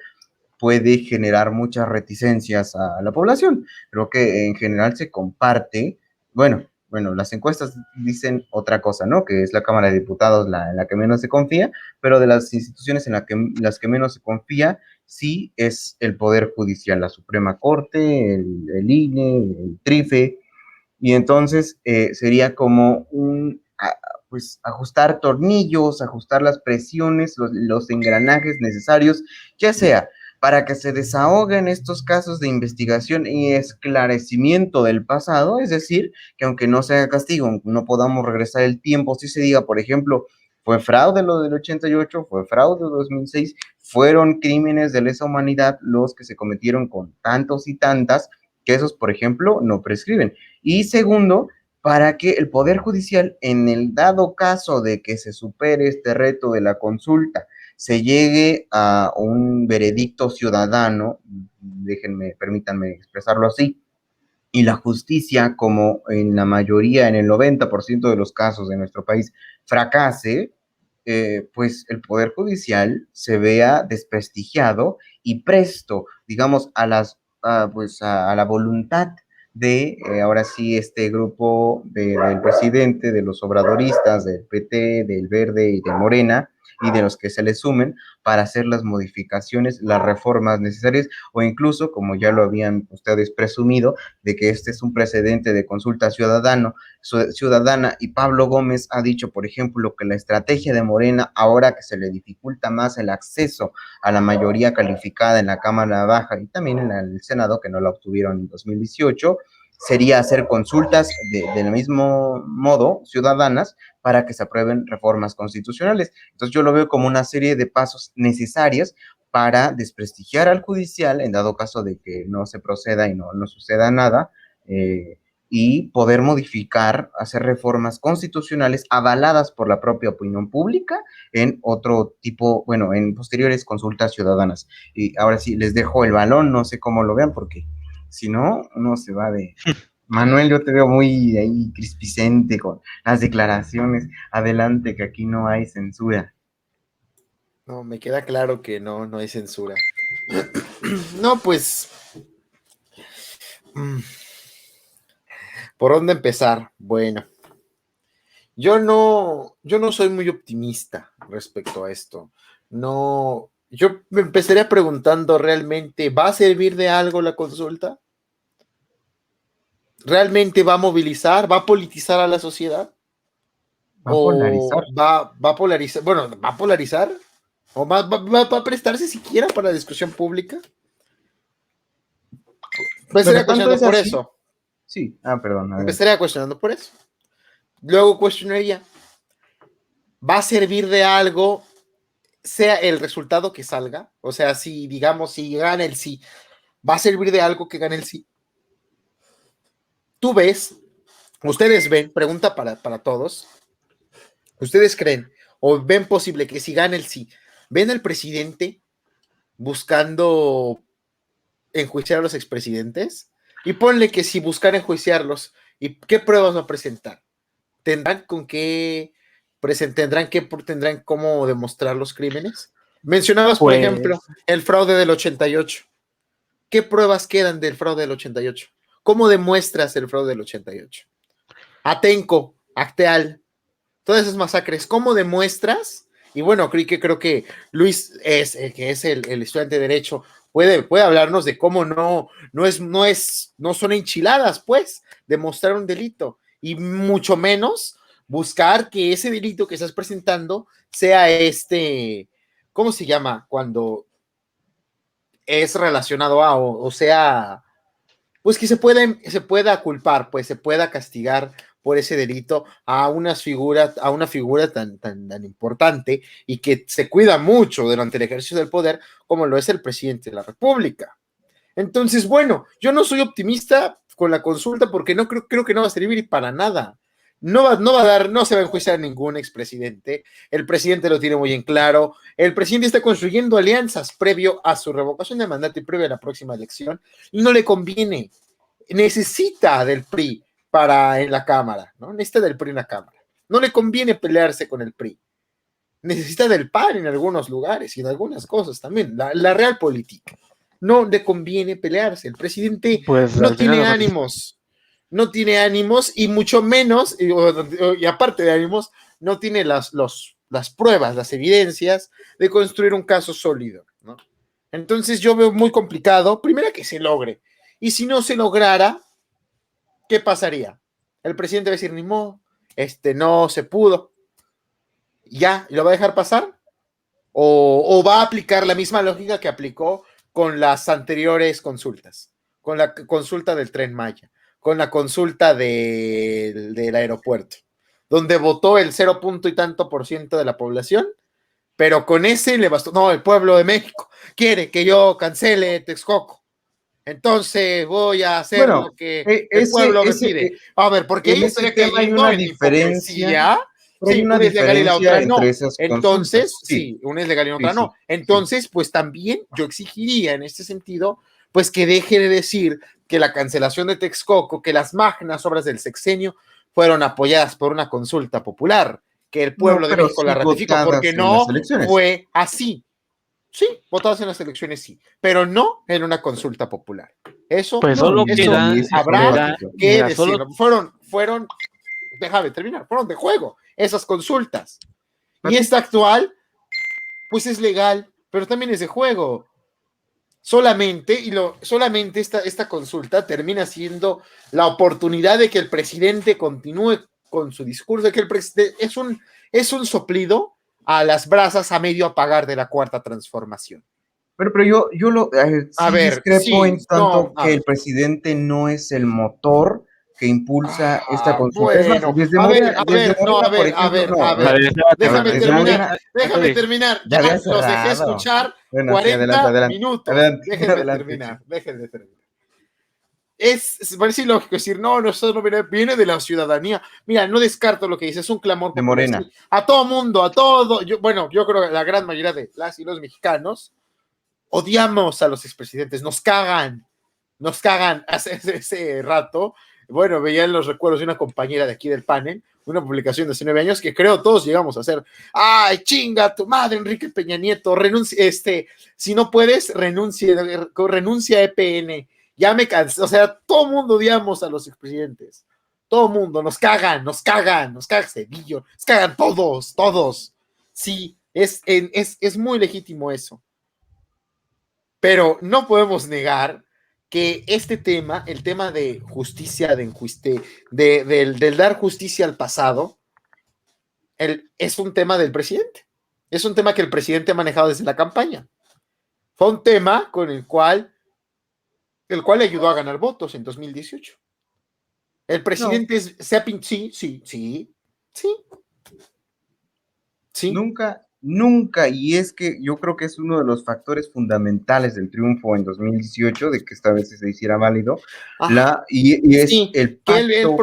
puede generar muchas reticencias a la población. Creo que en general se comparte, bueno, las encuestas dicen otra cosa, ¿no? Que es la Cámara de Diputados la que menos se confía, pero de las instituciones en las que menos se confía, sí es el Poder Judicial, la Suprema Corte, el INE, el TRIFE, y entonces sería como pues ajustar tornillos, ajustar las presiones, los engranajes necesarios, ya sea para que se desahoguen estos casos de investigación y esclarecimiento del pasado, es decir, que aunque no se haga castigo, aunque no podamos regresar el tiempo, si se diga, por ejemplo, fue fraude lo del 88, fue fraude 2006, fueron crímenes de lesa humanidad los que se cometieron con tantos y tantas, que esos, por ejemplo, no prescriben. Y segundo, para que el Poder Judicial, en el dado caso de que se supere este reto de la consulta, se llegue a un veredicto ciudadano, permítanme expresarlo así, y la justicia, como en la mayoría, en el 90% de los casos de nuestro país, fracase, pues el Poder Judicial se vea desprestigiado y presto, digamos, pues a la voluntad de, ahora sí, este grupo del presidente, de los obradoristas, del PT, del Verde y de Morena, y de los que se le sumen para hacer las modificaciones, las reformas necesarias, o incluso, como ya lo habían ustedes presumido, de que este es un precedente de consulta ciudadana, y Pablo Gómez ha dicho, por ejemplo, que la estrategia de Morena, ahora que se le dificulta más el acceso a la mayoría calificada en la Cámara Baja y también en el Senado, que no la obtuvieron en 2018, sería hacer consultas del mismo modo, ciudadanas, para que se aprueben reformas constitucionales. Entonces yo lo veo como una serie de pasos necesarios para desprestigiar al judicial en dado caso de que no se proceda y no suceda nada, y poder modificar, hacer reformas constitucionales avaladas por la propia opinión pública en otro tipo, bueno, en posteriores consultas ciudadanas. Y ahora sí, les dejo el balón, no sé cómo lo vean, porque si no, uno se va de... Manuel, yo te veo muy ahí crispicente con las declaraciones. Adelante, que aquí no hay censura. No, me queda claro que no hay censura. No, pues... ¿Por dónde empezar? Bueno, yo no soy muy optimista respecto a esto. No, yo me empezaría preguntando realmente, ¿va a servir de algo la consulta? ¿Realmente va a movilizar? ¿Va a politizar a la sociedad? Va a polarizar. Va a polarizar? Bueno, ¿va a polarizar? ¿O va a prestarse siquiera para la discusión pública? Me estaría cuestionando por eso. Sí, perdón. Me estaría cuestionando por eso. Luego cuestionaría, ¿va a servir de algo, sea el resultado que salga? O sea, si digamos, si gana el sí, ¿va a servir de algo que gane el sí? Tú ves, ustedes ven, pregunta para todos, ¿ustedes creen o ven posible que si gana el sí, ven al presidente buscando enjuiciar a los expresidentes? Y ponle que si buscan enjuiciarlos, ¿y qué pruebas va a presentar? ¿Tendrán cómo demostrar los crímenes? Mencionabas, por ejemplo, el fraude del 88. ¿Qué pruebas quedan del fraude del 88? ¿Cómo demuestras el fraude del 88? Atenco, Acteal, todas esas masacres, ¿cómo demuestras Y bueno, creo que Luis, que es el estudiante de Derecho, puede hablarnos de cómo no son enchiladas, pues, demostrar un delito, y mucho menos buscar que ese delito que estás presentando sea ¿cómo se llama? Cuando es relacionado a, o sea, pues que se pueda culpar, pues se pueda castigar por ese delito a una figura tan importante y que se cuida mucho durante el ejercicio del poder como lo es el presidente de la República. Entonces, bueno, yo no soy optimista con la consulta porque no creo que no va a servir para nada. No se va a enjuiciar a ningún expresidente. El presidente lo tiene muy en claro. El presidente está construyendo alianzas previo a su revocación de mandato y previo a la próxima elección y no le conviene. Necesita del PRI en la Cámara, ¿no? Necesita del PRI en la Cámara. No le conviene pelearse con el PRI. Necesita del PAN en algunos lugares y en algunas cosas también. La real política. No le conviene pelearse. El presidente Pues, no tiene ánimos. No tiene ánimos y mucho menos, y aparte de ánimos, no tiene las pruebas, las evidencias de construir un caso sólido, ¿no? Entonces yo veo muy complicado, primero que se logre, y si no se lograra, ¿qué pasaría? El presidente va a decir, ni modo, no se pudo. ¿Ya? ¿Lo va a dejar pasar? ¿O va a aplicar la misma lógica que aplicó con las anteriores consultas? Con la consulta del Tren Maya, con la consulta del aeropuerto, donde votó el 0 punto y tanto % de la población, pero con ese le bastó. No, el pueblo de México quiere que yo cancele Texcoco. Entonces voy a hacer lo que el pueblo me pide. A ver, porque ahí estaría cayendo en hipocresía. Sí, una es legal y la otra no. Entonces, sí, una es legal y la otra no. Entonces, pues también yo exigiría en este sentido, pues que deje de decir que la cancelación de Texcoco, que las magnas obras del sexenio fueron apoyadas por una consulta popular, que el pueblo de México la ratificó, porque no fue así. Sí, votadas en las elecciones sí, pero no en una consulta popular. Eso, pues solo habrá que decirlo. Fueron, déjame terminar, fueron de juego esas consultas. Y esta actual, pues es legal, pero también es de juego. Solamente esta consulta termina siendo la oportunidad de que el presidente continúe con su discurso, de que el presidente es un soplido a las brasas a medio apagar de la cuarta transformación. Pero yo discrepo en tanto que el presidente no es el motor que impulsa esta consulta. Bueno, déjame terminar. Ya los dejé escuchar 40 minutos. Déjenme terminar. Parece ilógico decir, no, eso no viene de la ciudadanía. Mira, no descarto lo que dice, es un clamor de Morena. A todo mundo, yo creo que la gran mayoría de las y los mexicanos odiamos a los expresidentes, nos cagan hace ese rato. Bueno, veía en los recuerdos de una compañera de aquí del panel, una publicación de hace 9 años que creo todos llegamos a hacer. ¡Ay, chinga tu madre, Enrique Peña Nieto! Renuncia, si no puedes, renuncia a EPN. Ya me cansé, o sea, todo mundo odiamos a los expresidentes. Todo mundo, nos caga Cedillo, nos cagan todos. Sí, es muy legítimo eso. Pero no podemos negar que este tema, el tema de justicia, del dar justicia al pasado, es un tema del presidente. Es un tema que el presidente ha manejado desde la campaña. Fue un tema con el cual le ayudó a ganar votos en 2018. El presidente sí. Nunca, y es que yo creo que es uno de los factores fundamentales del triunfo en 2018, de que esta vez se hiciera válido, el pacto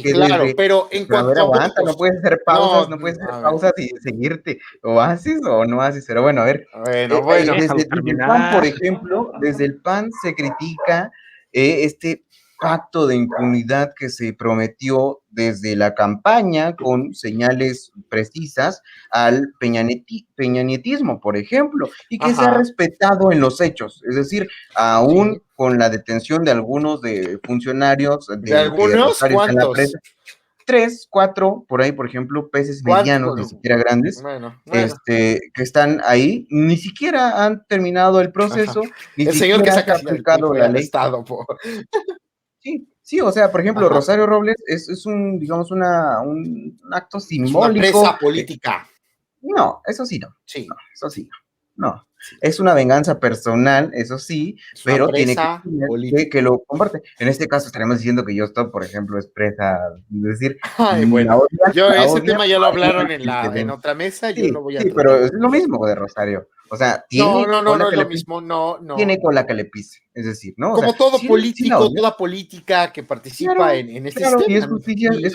claro, pero en cuanto a aguanta, no puedes hacer pausas, y seguirte, o haces o no haces, pero bueno, a ver, desde el PAN, por ejemplo, desde el PAN se critica este pacto de impunidad que se prometió desde la campaña con señales precisas al peñanietismo, por ejemplo, y que se ha respetado en los hechos, es decir, aún con la detención de algunos de funcionarios de algunos, ¿cuántos? 3, 4, por ahí, por ejemplo, peces ¿Cuánto? medianos, ni siquiera grandes, Bueno. que están ahí, ni siquiera han terminado el proceso, ni El señor que siquiera se ha saca del aplicado PIB fue la ley. arrestado Sí, sí, o sea, por ejemplo, Ajá. Rosario Robles es un, digamos, un acto Es una simbólico. presa política. No, eso sí no. Sí, No, eso sí no. No. sí. Es una venganza personal, eso sí, Es una pero tiene que presa tener política. que lo comparte. En este caso estaremos diciendo que Yostop, por ejemplo, es presa, es decir, Ay, bueno, la ese odian, tema ya lo pero hablaron no en otra mesa, yo sí, no voy a sí, pero tratar es de lo meterme mismo en de eso. Rosario. O sea, No, tiene no cola es que lo le pise, mismo, no. tiene cola que le pise, es decir, ¿no? O Como sea, todo sí la político, odia, toda política que participa claro, en este claro, y sistema, ¿no? es justicia Y es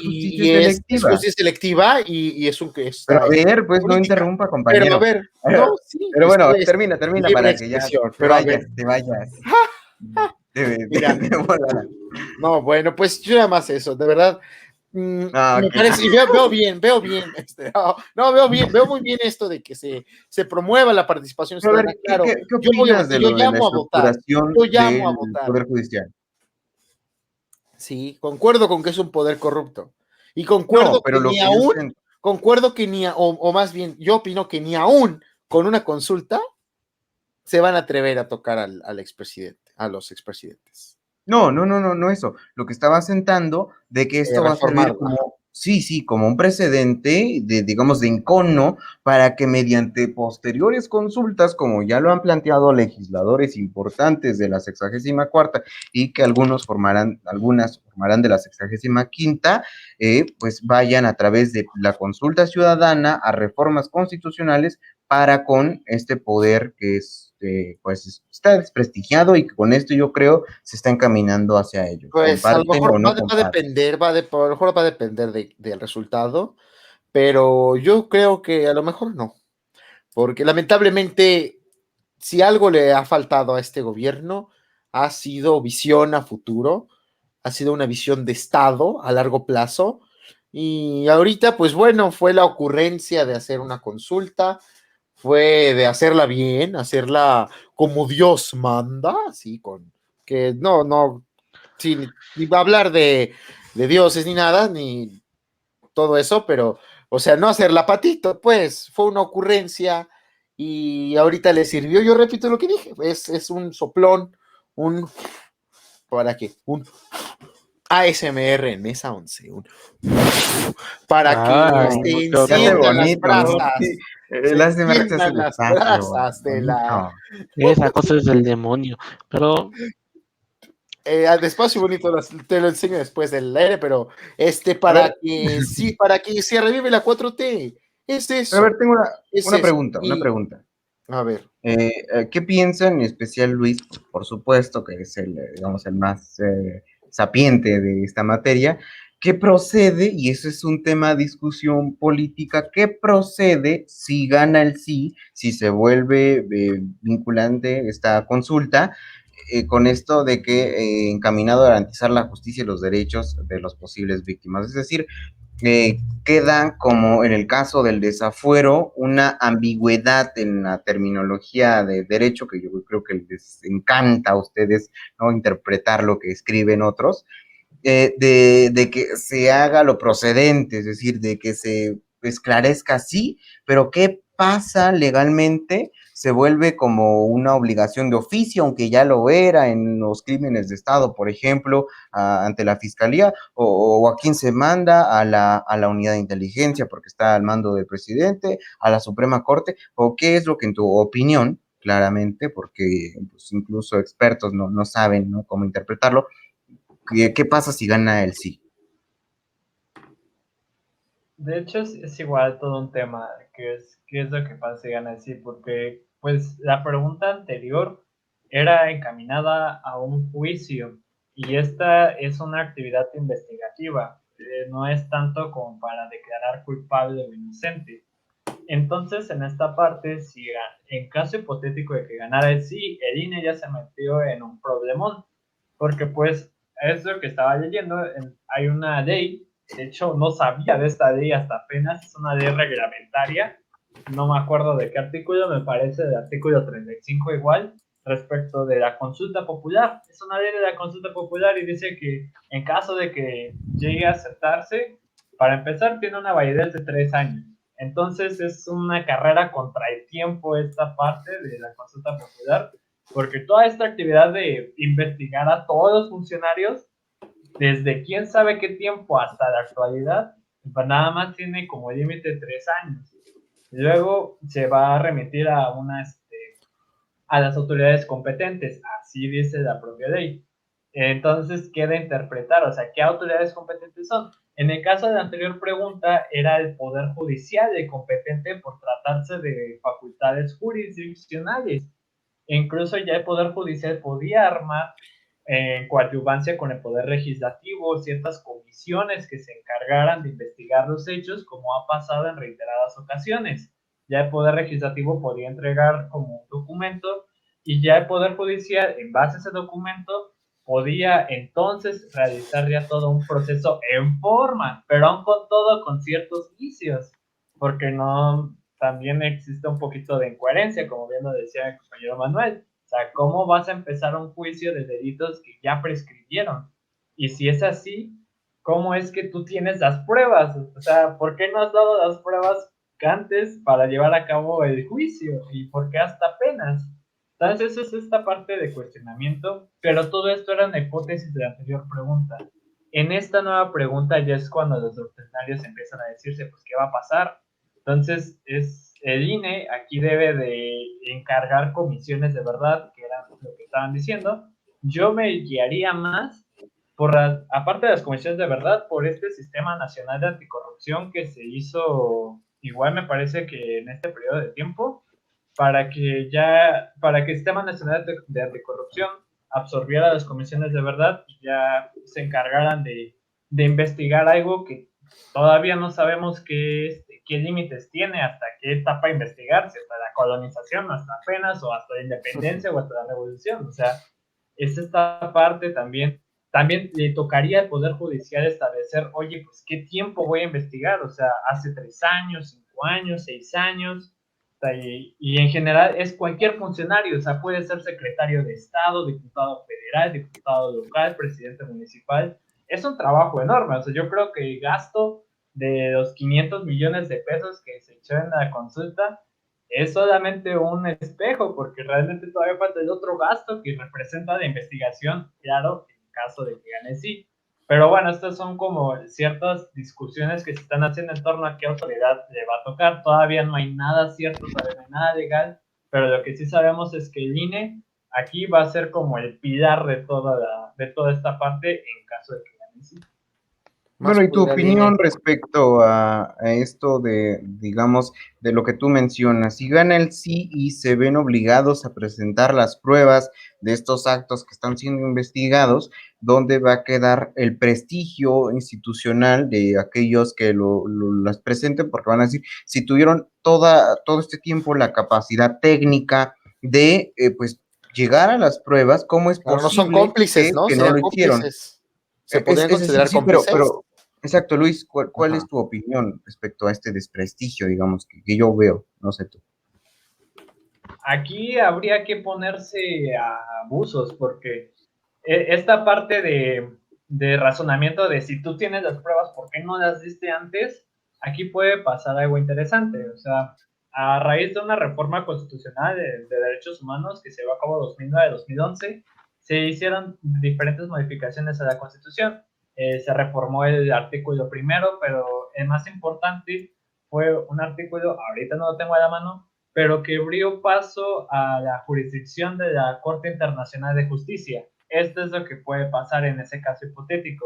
selectiva. justicia selectiva y es un que Pero está a en ver, pues no política. interrumpa, Pero a compañero. ver, no, sí, Pero esta bueno, vez termina libre para que ya expresión, te pero a ver, vayas, te vayas. mira, De volada. no, bueno, pues yo nada más eso, de verdad. Ah, Me ok. parece, y veo bien, veo muy bien esto de que se promueva la participación Pero a ver, ciudadana, claro, ¿qué yo voy a opinas votar, de yo lo de la llamo a votar, estructuración yo llamo a del votar. Poder Judicial? Sí, concuerdo con que es un poder corrupto. Y No, pero lo que yo siento. concuerdo que o más bien, yo opino que ni aún con una consulta se van a atrever a tocar al expresidente, a los expresidentes. No eso. Lo que estaba sentando de que esto va a servir Reformarla. como, sí, como un precedente de, digamos, de encono para que mediante posteriores consultas, como ya lo han planteado legisladores importantes de la 64ª y que algunas formarán de la 65ª, pues vayan a través de la consulta ciudadana a reformas constitucionales para con este poder que es, pues está desprestigiado y que con esto yo creo se está encaminando hacia ello. Pues a lo ¿Comparten mejor o va, no va a comparten? depender, a lo mejor va a depender del resultado, pero yo creo que a lo mejor no, porque lamentablemente si algo le ha faltado a este gobierno ha sido visión a futuro, ha sido una visión de Estado a largo plazo. Y ahorita, pues bueno, fue la ocurrencia de hacer una consulta, fue de hacerla bien, hacerla como Dios manda, así con que no, sin ni va a hablar de dioses ni nada, ni todo eso, pero, o sea, no hacerla patito, pues fue una ocurrencia y ahorita le sirvió, yo repito lo que dije, es un soplón, un, ¿para qué? Un ASMR en mesa 11, para que Ay, se qué Se hace horror. enciendan las bonito, ¿no? Sí, brasas, se el ASMR se hace enciendan las despacio, brasas de la... bonito. Esa cosa es del demonio. Pero despacio bonito, te lo enseño después del aire, pero A para ver, que sí, para que se revive la 4T, es pero a ver, eso, tengo es una eso. pregunta, una Y, pregunta. a ver, ¿Qué piensan, en especial Luis, por supuesto, que es el, digamos, el más sapiente de esta materia? ¿Qué procede, y eso es un tema de discusión política, qué procede si gana el sí, si se vuelve vinculante esta consulta, con esto de que encaminado a garantizar la justicia y los derechos de los posibles víctimas? Es decir, queda como en el caso del desafuero una ambigüedad en la terminología de derecho que yo creo que les encanta a ustedes, ¿no? Interpretar lo que escriben otros, de que se haga lo procedente, es decir, de que se esclarezca sí, pero ¿qué pasa legalmente? Se vuelve como una obligación de oficio, aunque ya lo era en los crímenes de Estado, por ejemplo, ante la Fiscalía, o a quién se manda, a la unidad de inteligencia, porque está al mando del presidente, a la Suprema Corte, o qué es lo que en tu opinión, claramente, porque pues, incluso expertos no saben, ¿no?, cómo interpretarlo. ¿Qué pasa si gana el sí? De hecho, es igual todo un tema, qué es lo que pasa si gana el sí, porque pues la pregunta anterior era encaminada a un juicio y esta es una actividad investigativa, no es tanto como para declarar culpable o inocente. Entonces, en esta parte, si en caso hipotético de que ganara el sí, el INE ya se metió en un problemón, porque pues es lo que estaba leyendo, hay una ley, de hecho no sabía de esta ley hasta apenas, es una ley reglamentaria, no me acuerdo de qué artículo, me parece del artículo 35 igual, respecto de la consulta popular, es una ley de la consulta popular y dice que en caso de que llegue a aceptarse, Para empezar, tiene una validez de 3 años. Entonces es una carrera contra el tiempo esta parte de la consulta popular, porque toda esta actividad de investigar a todos los funcionarios, desde quién sabe qué tiempo hasta la actualidad, pues nada más tiene como límite 3 años. Luego se va a remitir a las autoridades competentes, así dice la propia ley. Entonces queda interpretar, o sea, ¿qué autoridades competentes son? En el caso de la anterior pregunta, era el Poder Judicial el competente por tratarse de facultades jurisdiccionales. E incluso ya el Poder Judicial podía armar en coadyuvancia con el Poder Legislativo ciertas comisiones que se encargaran de investigar los hechos, como ha pasado en reiteradas ocasiones. Ya el Poder Legislativo podía entregar como un documento y ya el Poder Judicial, en base a ese documento, podía entonces realizar ya todo un proceso en forma, pero aún con todo con ciertos vicios, porque no, también existe un poquito de incoherencia, como bien lo decía el compañero Manuel. O sea, ¿cómo vas a empezar un juicio de delitos que ya prescribieron? Y si es así, ¿cómo es que tú tienes las pruebas? O sea, ¿por qué no has dado las pruebas antes para llevar a cabo el juicio? ¿Y por qué hasta apenas? Entonces, esa es esta parte de cuestionamiento, pero todo esto era una hipótesis de la anterior pregunta. En esta nueva pregunta ya es cuando los doctrinarios empiezan a decirse, pues, ¿qué va a pasar? Entonces, el INE aquí debe de encargar comisiones de verdad, que era lo que estaban diciendo. Yo me guiaría más aparte de las comisiones de verdad, por este Sistema Nacional de Anticorrupción que se hizo, igual me parece que en este periodo de tiempo, para que el Sistema Nacional de Anticorrupción absorbiera las comisiones de verdad y ya se encargaran de investigar algo que todavía no sabemos qué límites tiene, hasta qué etapa investigarse, hasta la colonización, hasta apenas, o hasta la independencia, o hasta la revolución. O sea, es esta parte también le tocaría al Poder Judicial establecer, oye, pues, ¿qué tiempo voy a investigar? O sea, hace 3 años, 5 años, 6 años, y en general es cualquier funcionario, o sea, puede ser secretario de Estado, diputado federal, diputado local, presidente municipal. Es un trabajo enorme, o sea, yo creo que el gasto de los 500 millones de pesos que se echó en la consulta es solamente un espejo, porque realmente todavía falta el otro gasto que representa la investigación, claro, en caso de que gane sí. Pero bueno, estas son como ciertas discusiones que se están haciendo en torno a qué autoridad le va a tocar. Todavía no hay nada cierto, todavía no hay nada legal, pero lo que sí sabemos es que el INE aquí va a ser como el pilar de toda esta parte en caso de que gane sí. Bueno, y tu opinión respecto a esto de, digamos, de lo que tú mencionas, si gana el sí y se ven obligados a presentar las pruebas de estos actos que están siendo investigados, ¿dónde va a quedar el prestigio institucional de aquellos que las presenten? Porque van a decir, si tuvieron todo este tiempo la capacidad técnica de, pues, llegar a las pruebas, ¿cómo es posible no son cómplices, ¿no? que no lo hicieron? Se podrían considerar Sí, cómplices. pero exacto, Luis, ¿cuál es tu opinión respecto a este desprestigio, digamos, que yo veo? No sé tú. Aquí habría que ponerse a abusos, porque esta parte de razonamiento de si tú tienes las pruebas, ¿por qué no las diste antes? Aquí puede pasar algo interesante. O sea, a raíz de una reforma constitucional de derechos humanos que se llevó a cabo 2009-2011, se hicieron diferentes modificaciones a la Constitución. Se reformó el artículo primero, pero el más importante fue un artículo, ahorita no lo tengo a la mano, pero que abrió paso a la jurisdicción de la Corte Internacional de Justicia. Esto es lo que puede pasar en ese caso hipotético,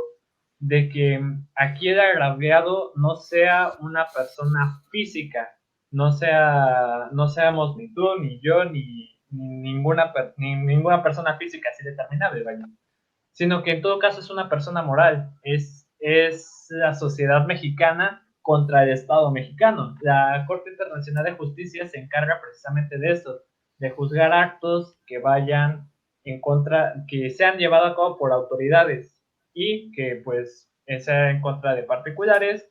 de que aquí el agraviado no sea una persona física, no seamos ni tú, ni yo, ni ninguna persona física así determinable, vaya, sino que en todo caso es una persona moral, es la sociedad mexicana contra el Estado mexicano. La Corte Internacional de Justicia se encarga precisamente de eso, de juzgar actos que vayan en contra, que sean llevados a cabo por autoridades y que pues sea en contra de particulares,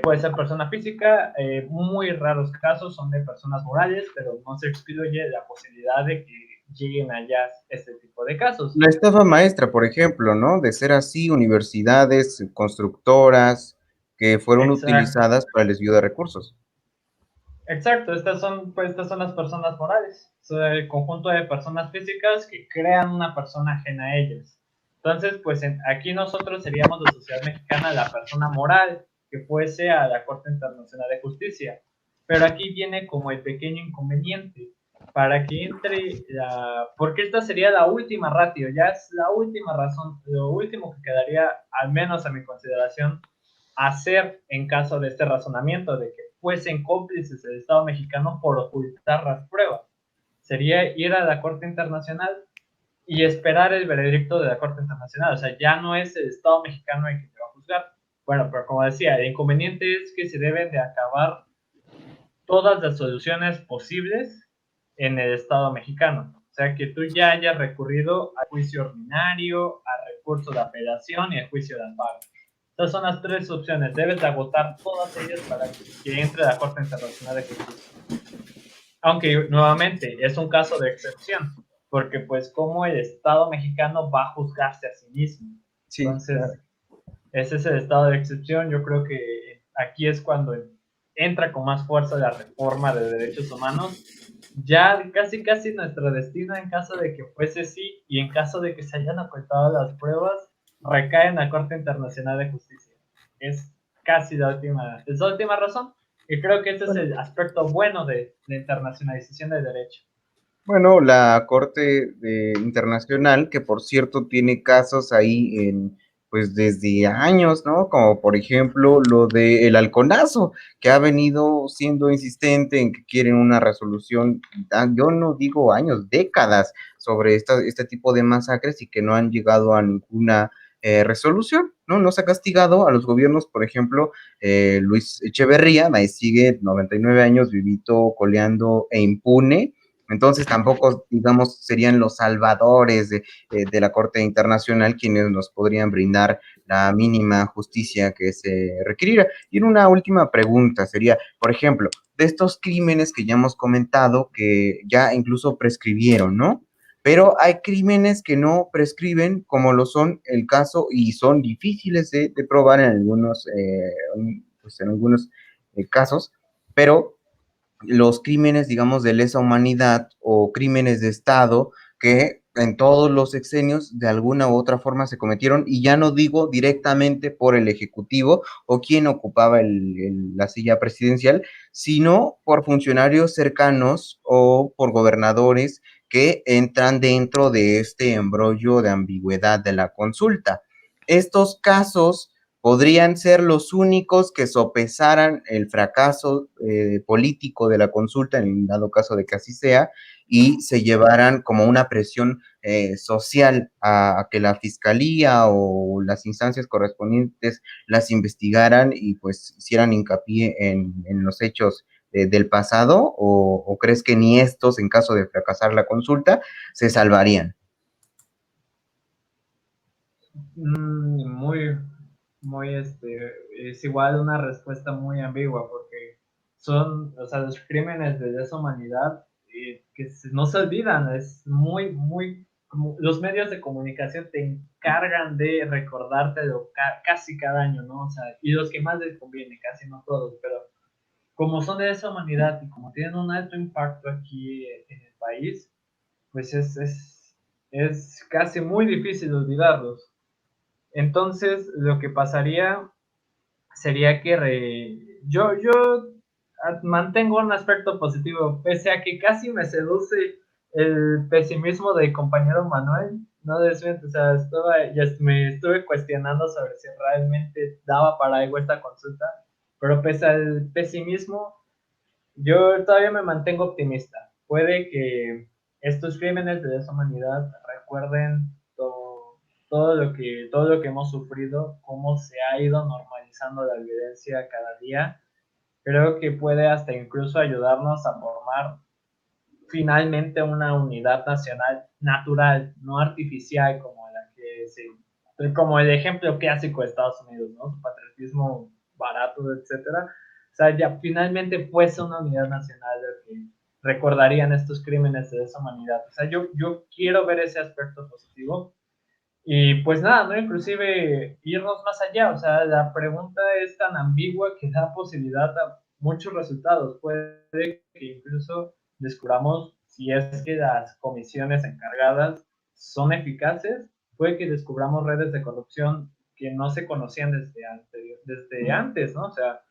puede ser persona física, muy raros casos son de personas morales, pero no se excluye la posibilidad de que lleguen allá este tipo de casos. La estafa maestra, por ejemplo, ¿no? De ser así, universidades, constructoras, que fueron Exacto. utilizadas para el desvío de recursos. Exacto, estas son las personas morales, son el conjunto de personas físicas que crean una persona ajena a ellas. Entonces, pues aquí nosotros seríamos la sociedad mexicana la persona moral que fuese a la Corte Internacional de Justicia. Pero aquí viene como el pequeño inconveniente para que entre porque esta sería la última ratio, ya es la última razón, lo último que quedaría, al menos a mi consideración, hacer en caso de este razonamiento de que fuesen cómplices del Estado mexicano por ocultar las pruebas. Sería ir a la Corte Internacional y esperar el veredicto de la Corte Internacional. O sea, ya no es el Estado mexicano el que te va a juzgar. Bueno, pero como decía, el inconveniente es que se deben de acabar todas las soluciones posibles en el Estado mexicano. O sea, que tú ya hayas recurrido al juicio ordinario, al recurso de apelación y al juicio de amparo. Estas son las tres opciones. Debes de agotar todas ellas para que entre a la Corte Internacional de Justicia. Aunque, nuevamente, es un caso de excepción, porque pues como el Estado mexicano va a juzgarse a sí mismo. Sí, Entonces, claro. ese es el estado de excepción. Yo creo que aquí es cuando entra con más fuerza la reforma de derechos humanos. Ya casi nuestro destino, en caso de que fuese sí y en caso de que se hayan ocultado las pruebas, recae en la Corte Internacional de Justicia. Es casi la última razón. Y creo que ese es el aspecto bueno de la internacionalización del derecho. Bueno, la Corte Internacional, que por cierto tiene casos ahí pues desde años, ¿no? Como por ejemplo lo del halconazo, que ha venido siendo insistente en que quieren una resolución, yo no digo años, décadas, sobre este tipo de masacres y que no han llegado a ninguna resolución, ¿no? No se ha castigado a los gobiernos, por ejemplo, Luis Echeverría, ahí sigue 99 años, vivito, coleando e impune. Entonces tampoco, digamos, serían los salvadores de la Corte Internacional quienes nos podrían brindar la mínima justicia que se requiriera. Y una última pregunta sería, por ejemplo, de estos crímenes que ya hemos comentado, que ya incluso prescribieron, ¿no? Pero hay crímenes que no prescriben, como lo son el caso, y son difíciles de probar en algunos, pues en algunos casos, pero los crímenes, digamos, de lesa humanidad o crímenes de Estado que en todos los sexenios de alguna u otra forma se cometieron, y ya no digo directamente por el Ejecutivo o quien ocupaba la silla presidencial, sino por funcionarios cercanos o por gobernadores que entran dentro de este embrollo de ambigüedad de la consulta. Estos casos podrían ser los únicos que sopesaran el fracaso político de la consulta, en el dado caso de que así sea, y se llevaran como una presión social a que la fiscalía o las instancias correspondientes las investigaran y pues hicieran hincapié en los hechos del pasado, o crees que ni estos, en caso de fracasar la consulta, se salvarían? Muy, es igual una respuesta muy ambigua porque son, o sea, los crímenes de lesa humanidad que no se olvidan, es muy, los medios de comunicación te encargan de recordártelo casi cada año, ¿no? O sea, y los que más les conviene, casi no todos, pero como son de lesa humanidad y como tienen un alto impacto aquí en el país, pues es casi muy difícil olvidarlos. Entonces, lo que pasaría sería que yo mantengo un aspecto positivo, pese a que casi me seduce el pesimismo del compañero Manuel. No desmiento, o sea, me estuve cuestionando sobre si realmente daba para algo esta consulta, pero pese al pesimismo, yo todavía me mantengo optimista. Puede que estos crímenes de lesa humanidad recuerden todo lo que hemos sufrido, cómo se ha ido normalizando la violencia cada día. Creo que puede hasta incluso ayudarnos a formar finalmente una unidad nacional natural, no artificial como el ejemplo clásico de Estados Unidos, ¿no? Su patriotismo barato, etcétera. O sea, ya finalmente fuese una unidad nacional de que recordarían estos crímenes de esa humanidad. O sea, yo quiero ver ese aspecto positivo, Y pues nada, ¿no? Inclusive irnos más allá, o sea, la pregunta es tan ambigua que da posibilidad a muchos resultados. Puede que incluso descubramos si es que las comisiones encargadas son eficaces, puede que descubramos redes de corrupción que no se conocían desde antes, ¿no? O sea,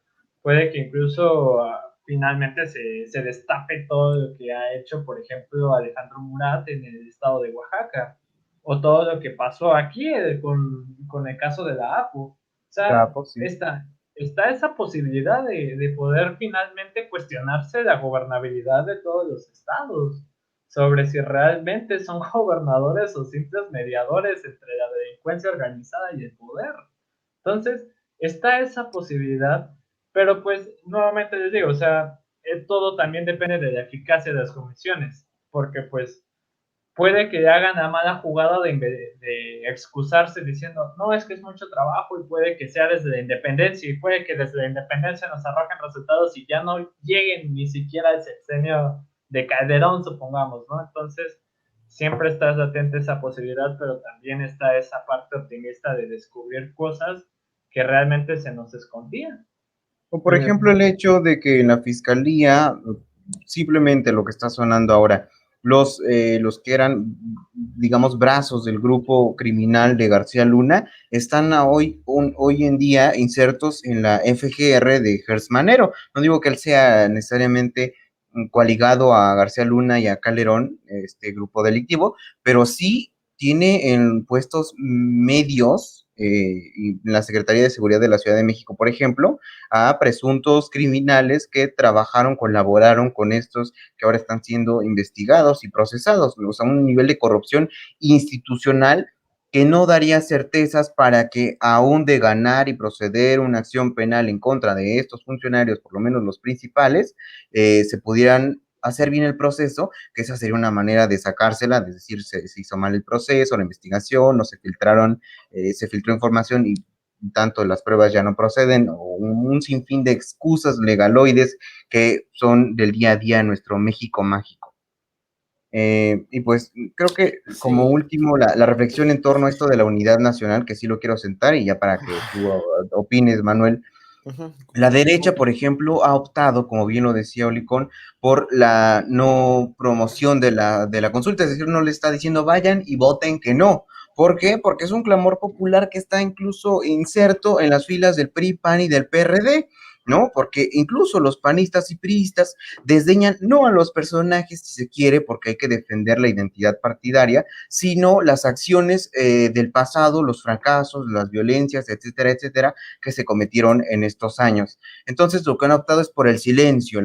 puede que incluso finalmente se destape todo lo que ha hecho, por ejemplo, Alejandro Murat en el estado de Oaxaca o todo lo que pasó aquí con el caso de la APU. O sea, Pues sí. está esa posibilidad de poder finalmente cuestionarse la gobernabilidad de todos los estados, sobre si realmente son gobernadores o simples mediadores entre la delincuencia organizada y el poder. Entonces, está esa posibilidad, pero pues nuevamente les digo, o sea, todo también depende de la eficacia de las comisiones, porque pues puede que hagan la mala jugada de excusarse diciendo, no, es que es mucho trabajo y puede que sea desde la independencia y puede que desde la independencia nos arrojen resultados y ya no lleguen ni siquiera al sexenio de Calderón, supongamos, ¿no? Entonces, siempre estás latente a esa posibilidad, pero también está esa parte optimista de descubrir cosas que realmente se nos escondían. O por ejemplo el hecho de que en la fiscalía, simplemente lo que está sonando ahora, los que eran, digamos, brazos del grupo criminal de García Luna, están hoy en día insertos en la FGR de Gers Manero. No digo que él sea necesariamente coaligado a García Luna y a Calderón, este grupo delictivo, pero sí tiene en puestos medios, y en la Secretaría de Seguridad de la Ciudad de México, por ejemplo, a presuntos criminales que trabajaron, colaboraron con estos que ahora están siendo investigados y procesados, o sea, un nivel de corrupción institucional que no daría certezas para que aún de ganar y proceder una acción penal en contra de estos funcionarios, por lo menos los principales, se pudieran hacer bien el proceso, que esa sería una manera de sacársela, es decir, se hizo mal el proceso, la investigación, no se filtraron, se filtró información y tanto las pruebas ya no proceden, o un sinfín de excusas legaloides que son del día a día en nuestro México mágico. Y pues creo que como Sí. último la reflexión en torno a esto de la unidad nacional, que sí lo quiero sentar y ya para que tú opines, Manuel. Ujú. La derecha, por ejemplo, ha optado, como bien lo decía Olicón, por la no promoción de la consulta, es decir, no le está diciendo vayan y voten que no. ¿Por qué? Porque es un clamor popular que está incluso inserto en las filas del PRI, PAN y del PRD, ¿no? Porque incluso los panistas y priistas desdeñan no a los personajes, si se quiere, porque hay que defender la identidad partidaria, sino las acciones del pasado, los fracasos, las violencias, etcétera, etcétera, que se cometieron en estos años. Entonces, lo que han optado es por el silencio,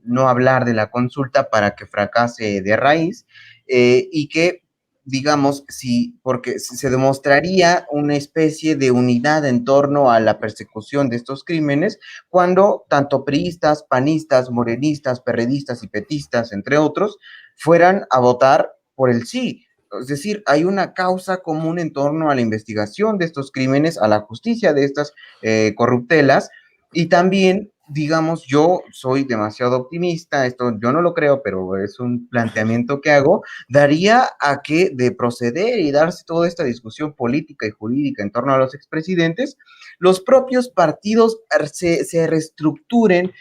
no hablar de la consulta para que fracase de raíz, y que digamos, sí, porque se demostraría una especie de unidad en torno a la persecución de estos crímenes, cuando tanto priistas, panistas, morenistas, perredistas y petistas, entre otros, fueran a votar por el sí. Es decir, hay una causa común en torno a la investigación de estos crímenes, a la justicia de estas corruptelas, y también, digamos, yo soy demasiado optimista, esto yo no lo creo, pero es un planteamiento que hago, daría a que de proceder y darse toda esta discusión política y jurídica en torno a los expresidentes, los propios partidos se reestructuren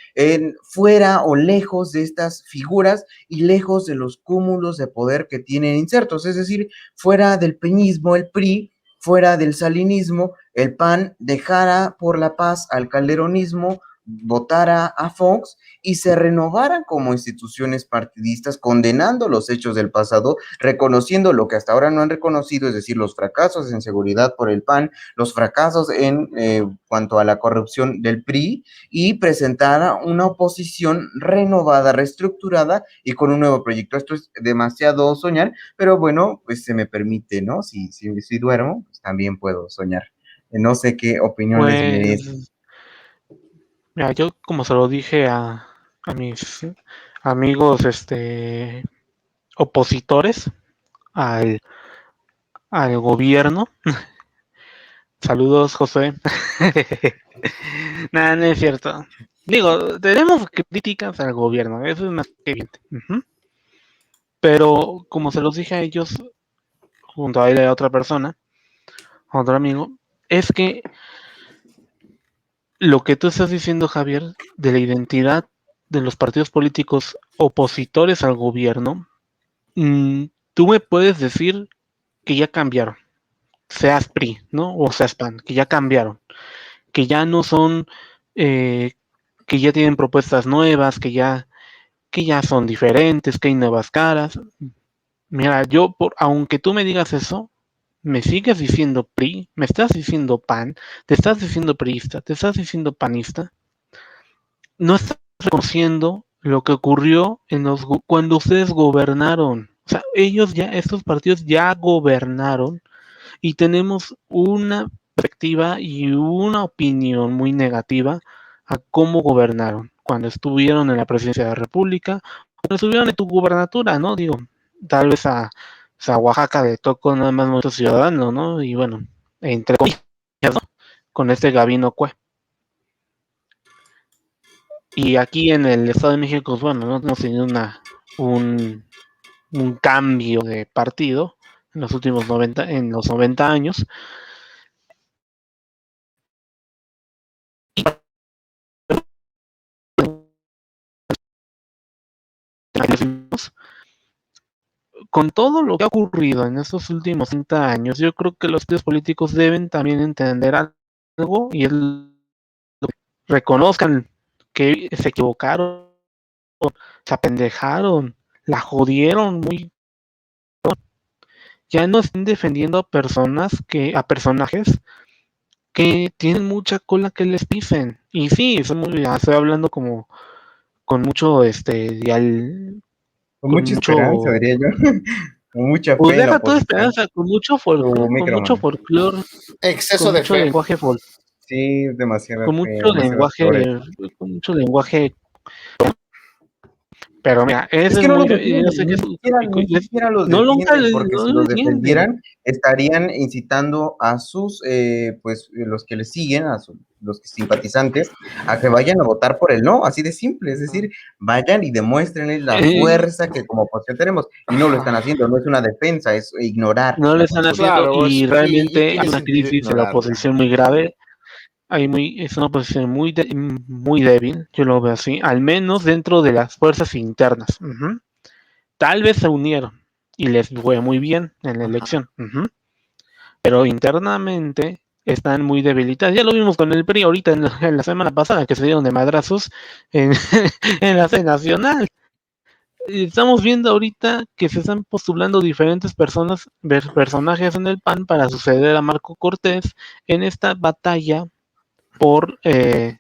fuera o lejos de estas figuras y lejos de los cúmulos de poder que tienen insertos, es decir, fuera del peñismo, el PRI, fuera del salinismo, el PAN dejara por la paz al calderonismo, votara a Fox y se renovaran como instituciones partidistas, condenando los hechos del pasado, reconociendo lo que hasta ahora no han reconocido, es decir, los fracasos en seguridad por el PAN, los fracasos en cuanto a la corrupción del PRI, y presentara una oposición renovada, reestructurada y con un nuevo proyecto. Esto es demasiado soñar, pero bueno, pues se me permite, ¿no? Si duermo, pues también puedo soñar. No sé qué opinión les merece. Pues, mira, yo como se lo dije a mis amigos opositores al, al gobierno, saludos José. Nada, no es cierto. Digo, tenemos críticas al gobierno, eso es más que evidente. Pero como se los dije a ellos, junto a él y a otra persona, a otro amigo, es que lo que tú estás diciendo, Javier, de la identidad de los partidos políticos opositores al gobierno, tú me puedes decir que ya cambiaron, seas PRI, ¿no? O seas PAN, que ya cambiaron, que ya no son, que ya tienen propuestas nuevas, que ya son diferentes, que hay nuevas caras. Mira, aunque tú me digas eso, me sigues diciendo PRI, me estás diciendo PAN, te estás diciendo priista, te estás diciendo panista, no estás reconociendo lo que ocurrió cuando ustedes gobernaron. O sea, estos partidos ya gobernaron y tenemos una perspectiva y una opinión muy negativa a cómo gobernaron cuando estuvieron en la presidencia de la República, cuando estuvieron en tu gubernatura, ¿no? Digo, tal vez a Oaxaca le tocó nada más Movimiento Ciudadano, ¿no? Y bueno, entre comillas, ¿no? Con este Gabino Cue. Y aquí en el Estado de México, pues, bueno, no hemos tenido un cambio de partido en los últimos 90 años. Con todo lo que ha ocurrido en estos últimos 30 años, yo creo que los partidos políticos deben también entender algo y reconozcan que se equivocaron, se apendejaron, la jodieron muy. Ya no estén defendiendo a personajes que tienen mucha cola que les pisen. Y sí, estoy hablando como con mucho Con con mucha esperanza, mucho, diría yo. Con mucha pues fe en la deja toda oposición. esperanza, Tu con micro, mucho mano. folclore, Exceso con de mucho fe. lenguaje Sí, demasiada con fe, mucho demasiadas flores. lenguaje, con mucho lenguaje, pero mira, Es eso es que no los muy, yo defienden, sé que es ni utópico, siquiera los no defienden, porque no si lo los entienden. defendieran, estarían incitando a sus, pues, los que les siguen, los simpatizantes, a que vayan a votar por el no, así de simple, es decir, vayan y demuéstrenles la Eh, fuerza que como oposición tenemos, y no lo están haciendo, no es una defensa, es ignorar no lo la están consulta. haciendo Claro, y y realmente hay tiene una sentido crisis de la ignorarla. oposición muy grave. Es una oposición muy débil, yo lo veo así, al menos dentro de las fuerzas internas. Ujú. Tal vez se unieron y les fue muy bien en la Ajá. elección, ujú, pero internamente están muy debilitadas. Ya lo vimos con el PRI ahorita en la semana pasada que se dieron de madrazos en, en la sede nacional. Estamos viendo ahorita que se están postulando diferentes personajes en el PAN para suceder a Marco Cortés en esta batalla por, eh,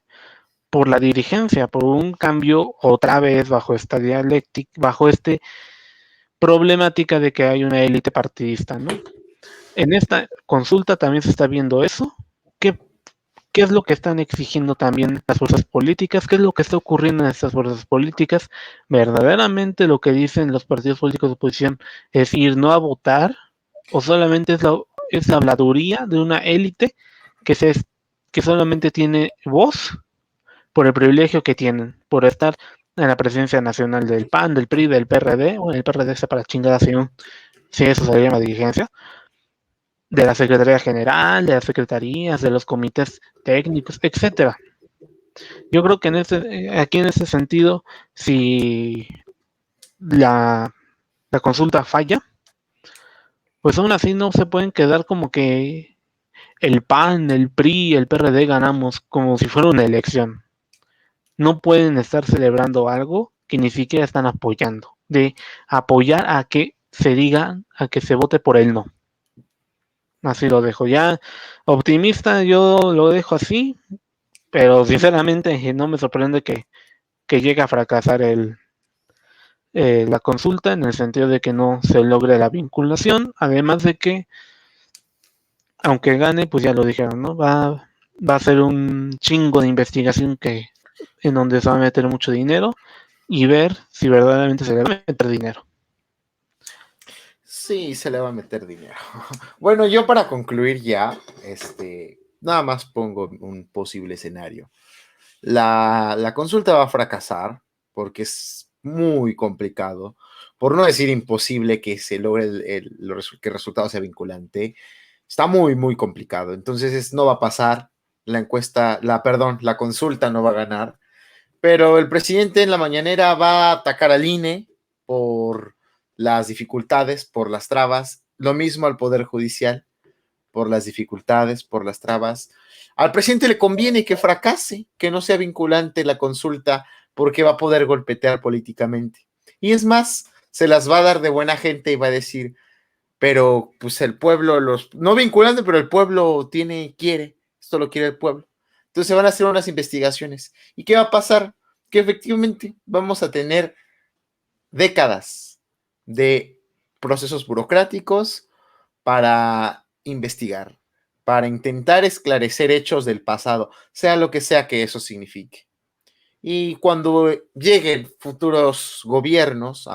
por la dirigencia, por un cambio otra vez bajo esta dialéctica, bajo este problemática de que hay una élite partidista, ¿no? En esta consulta también se está viendo eso. ¿Qué, ¿Qué es lo que están exigiendo también las fuerzas políticas? ¿Qué es lo que está ocurriendo en estas fuerzas políticas? ¿Verdaderamente lo que dicen los partidos políticos de oposición es ir no a votar? ¿O solamente es la habladuría de una élite que, que solamente tiene voz por el privilegio que tienen, por estar en la presidencia nacional del PAN, del PRI, del PRD, o el PRD está para chingada si eso se llama dirigencia, de la Secretaría General, de las secretarías, de los comités técnicos, etcétera. Yo creo que aquí en ese sentido, si la, la consulta falla, pues aún así no se pueden quedar como que el PAN, el PRI, el PRD ganamos como si fuera una elección. No pueden estar celebrando algo que ni siquiera están apoyando, de apoyar a que se diga, a que se vote por el no. Así lo dejo. Ya optimista, yo lo dejo así, pero sinceramente no me sorprende que llegue a fracasar la consulta en el sentido de que no se logre la vinculación, además de que, aunque gane, pues ya lo dijeron, ¿no? Va a ser un chingo de investigación en donde se va a meter mucho dinero y ver si verdaderamente se le va a meter dinero. Sí, se le va a meter dinero. Bueno, yo para concluir ya, nada más pongo un posible escenario. La consulta va a fracasar porque muy complicado, por no decir imposible que se logre que el resultado sea vinculante. Está muy, muy complicado. Entonces no va a pasar la encuesta, la consulta no va a ganar, pero el presidente en la mañanera va a atacar al INE por las dificultades, por las trabas, lo mismo al Poder Judicial, por las dificultades, por las trabas. Al presidente le conviene que fracase, que no sea vinculante la consulta, porque va a poder golpetear políticamente. Y es más, se las va a dar de buena gente y va a decir, pero pues el pueblo, no vinculante, pero el pueblo quiere, esto lo quiere el pueblo. Entonces se van a hacer unas investigaciones. ¿Y qué va a pasar? Que efectivamente vamos a tener décadas de procesos burocráticos para investigar, para intentar esclarecer hechos del pasado, sea lo que sea que eso signifique. Y cuando lleguen futuros gobiernos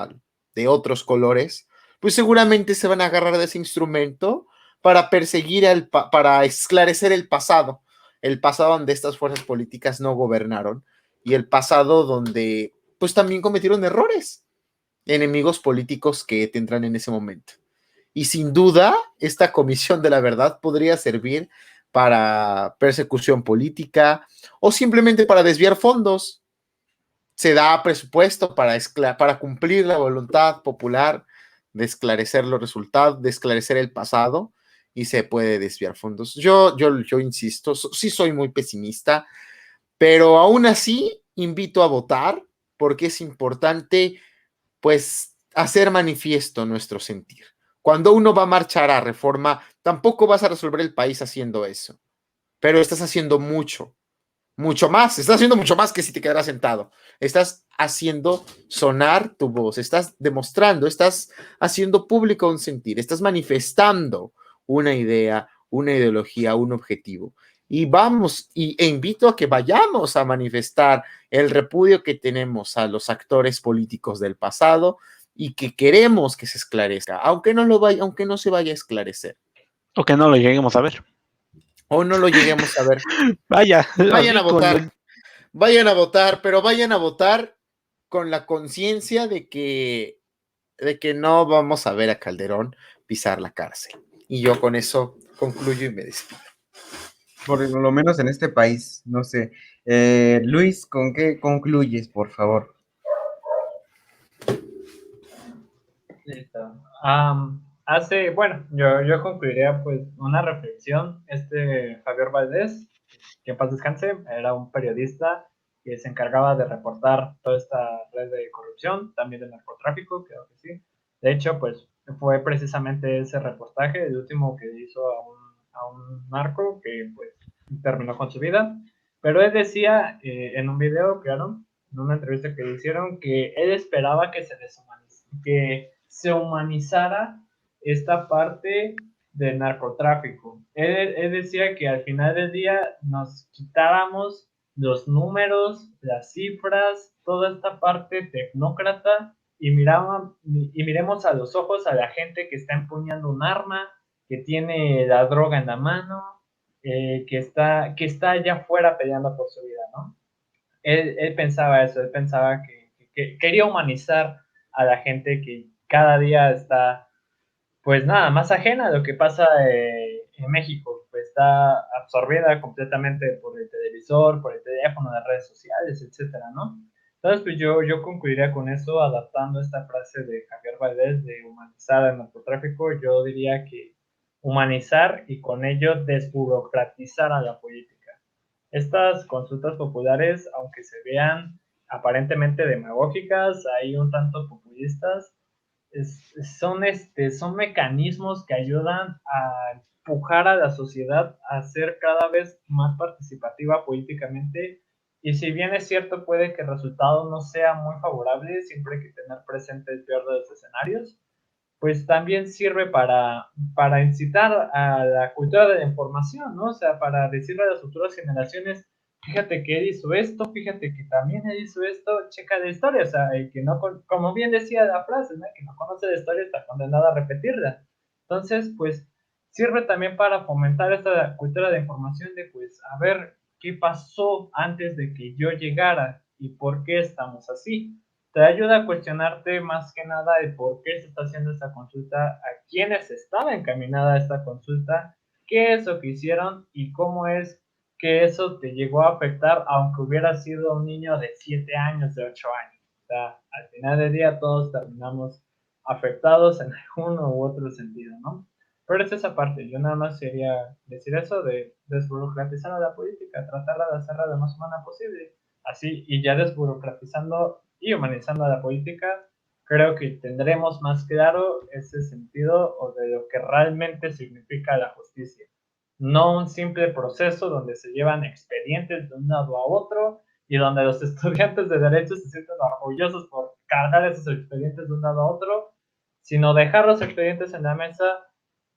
de otros colores, pues seguramente se van a agarrar de ese instrumento para perseguir, para esclarecer el pasado donde estas fuerzas políticas no gobernaron y el pasado donde pues también cometieron errores, enemigos políticos que tendrán en ese momento. Y sin duda, esta comisión de la verdad podría servir para persecución política o simplemente para desviar fondos. Se da presupuesto para cumplir la voluntad popular de esclarecer los resultados, de esclarecer el pasado y se puede desviar fondos. Yo insisto, sí soy muy pesimista, pero aún así invito a votar porque es importante pues hacer manifiesto nuestro sentir. Cuando uno va a marchar a Reforma, tampoco vas a resolver el país haciendo eso, pero estás haciendo mucho más, estás haciendo mucho más que si te quedaras sentado, estás haciendo sonar tu voz, estás demostrando, estás haciendo público un sentir, estás manifestando una idea, una ideología, un objetivo. Y vamos, e invito a que vayamos a manifestar el repudio que tenemos a los actores políticos del pasado y que queremos que se esclarezca, aunque no se vaya a esclarecer. O que no lo lleguemos a ver. O no lo lleguemos a ver. Vaya, Vayan así a votar. Vayan a votar, pero vayan a votar con la conciencia de que no vamos a ver a Calderón pisar la cárcel. Y yo con eso concluyo y me despido. Por lo menos en este país, no sé. Luis, ¿con qué concluyes, por favor? Listo. Bueno, yo concluiría pues una reflexión. Javier Valdés, que en paz descanse, era un periodista que se encargaba de reportar toda esta red de corrupción, también de narcotráfico, creo que sí. De hecho, pues fue precisamente ese reportaje, el último que hizo a un narco que pues terminó con su vida. Pero él decía en un video, claro, en una entrevista que le hicieron, que él esperaba que se humanizara esta parte del narcotráfico. Él decía que al final del día nos quitáramos los números, las cifras, toda esta parte tecnócrata y miremos a los ojos a la gente que está empuñando un arma, que tiene la droga en la mano, que está allá afuera peleando por su vida, ¿no? Él pensaba eso, él pensaba que quería humanizar a la gente que cada día está, pues nada, más ajena a lo que pasa en México, pues está absorbida completamente por el televisor, por el teléfono, las redes sociales, etcétera, ¿no? Entonces, pues yo concluiría con eso, adaptando esta frase de Javier Valdés de humanizar el narcotráfico, yo diría que humanizar y con ello desburocratizar a la política. Estas consultas populares, aunque se vean aparentemente demagógicas, hay un tanto populistas, son mecanismos que ayudan a empujar a la sociedad a ser cada vez más participativa políticamente. Y si bien es cierto, puede que el resultado no sea muy favorable, siempre hay que tener presente el peor de los escenarios, pues también sirve para incitar a la cultura de la información, ¿no? O sea, para decirle a las futuras generaciones, fíjate que él hizo esto, fíjate que también él hizo esto, checa la historia, o sea, el que no, como bien decía la frase, ¿no? El que no conoce la historia está condenado a repetirla. Entonces, pues, sirve también para fomentar esta cultura de información de, pues, a ver qué pasó antes de que yo llegara y por qué estamos así. te ayuda a cuestionarte más que nada el por qué se está haciendo esta consulta, a quiénes estaba encaminada esta consulta, qué es lo que hicieron y cómo es que eso te llegó a afectar, aunque hubiera sido un niño de 7 años, de 8 años. O sea, al final del día todos terminamos afectados en alguno u otro sentido, ¿no? Pero es esa parte, yo nada más quería decir eso de desburocratizar a la política, tratarla de hacerla lo más humana posible. Así, y ya desburocratizando y humanizando a la política, creo que tendremos más claro ese sentido o de lo que realmente significa la justicia. No un simple proceso donde se llevan expedientes de un lado a otro y donde los estudiantes de derecho se sienten orgullosos por cargar esos expedientes de un lado a otro, sino dejar los expedientes en la mesa,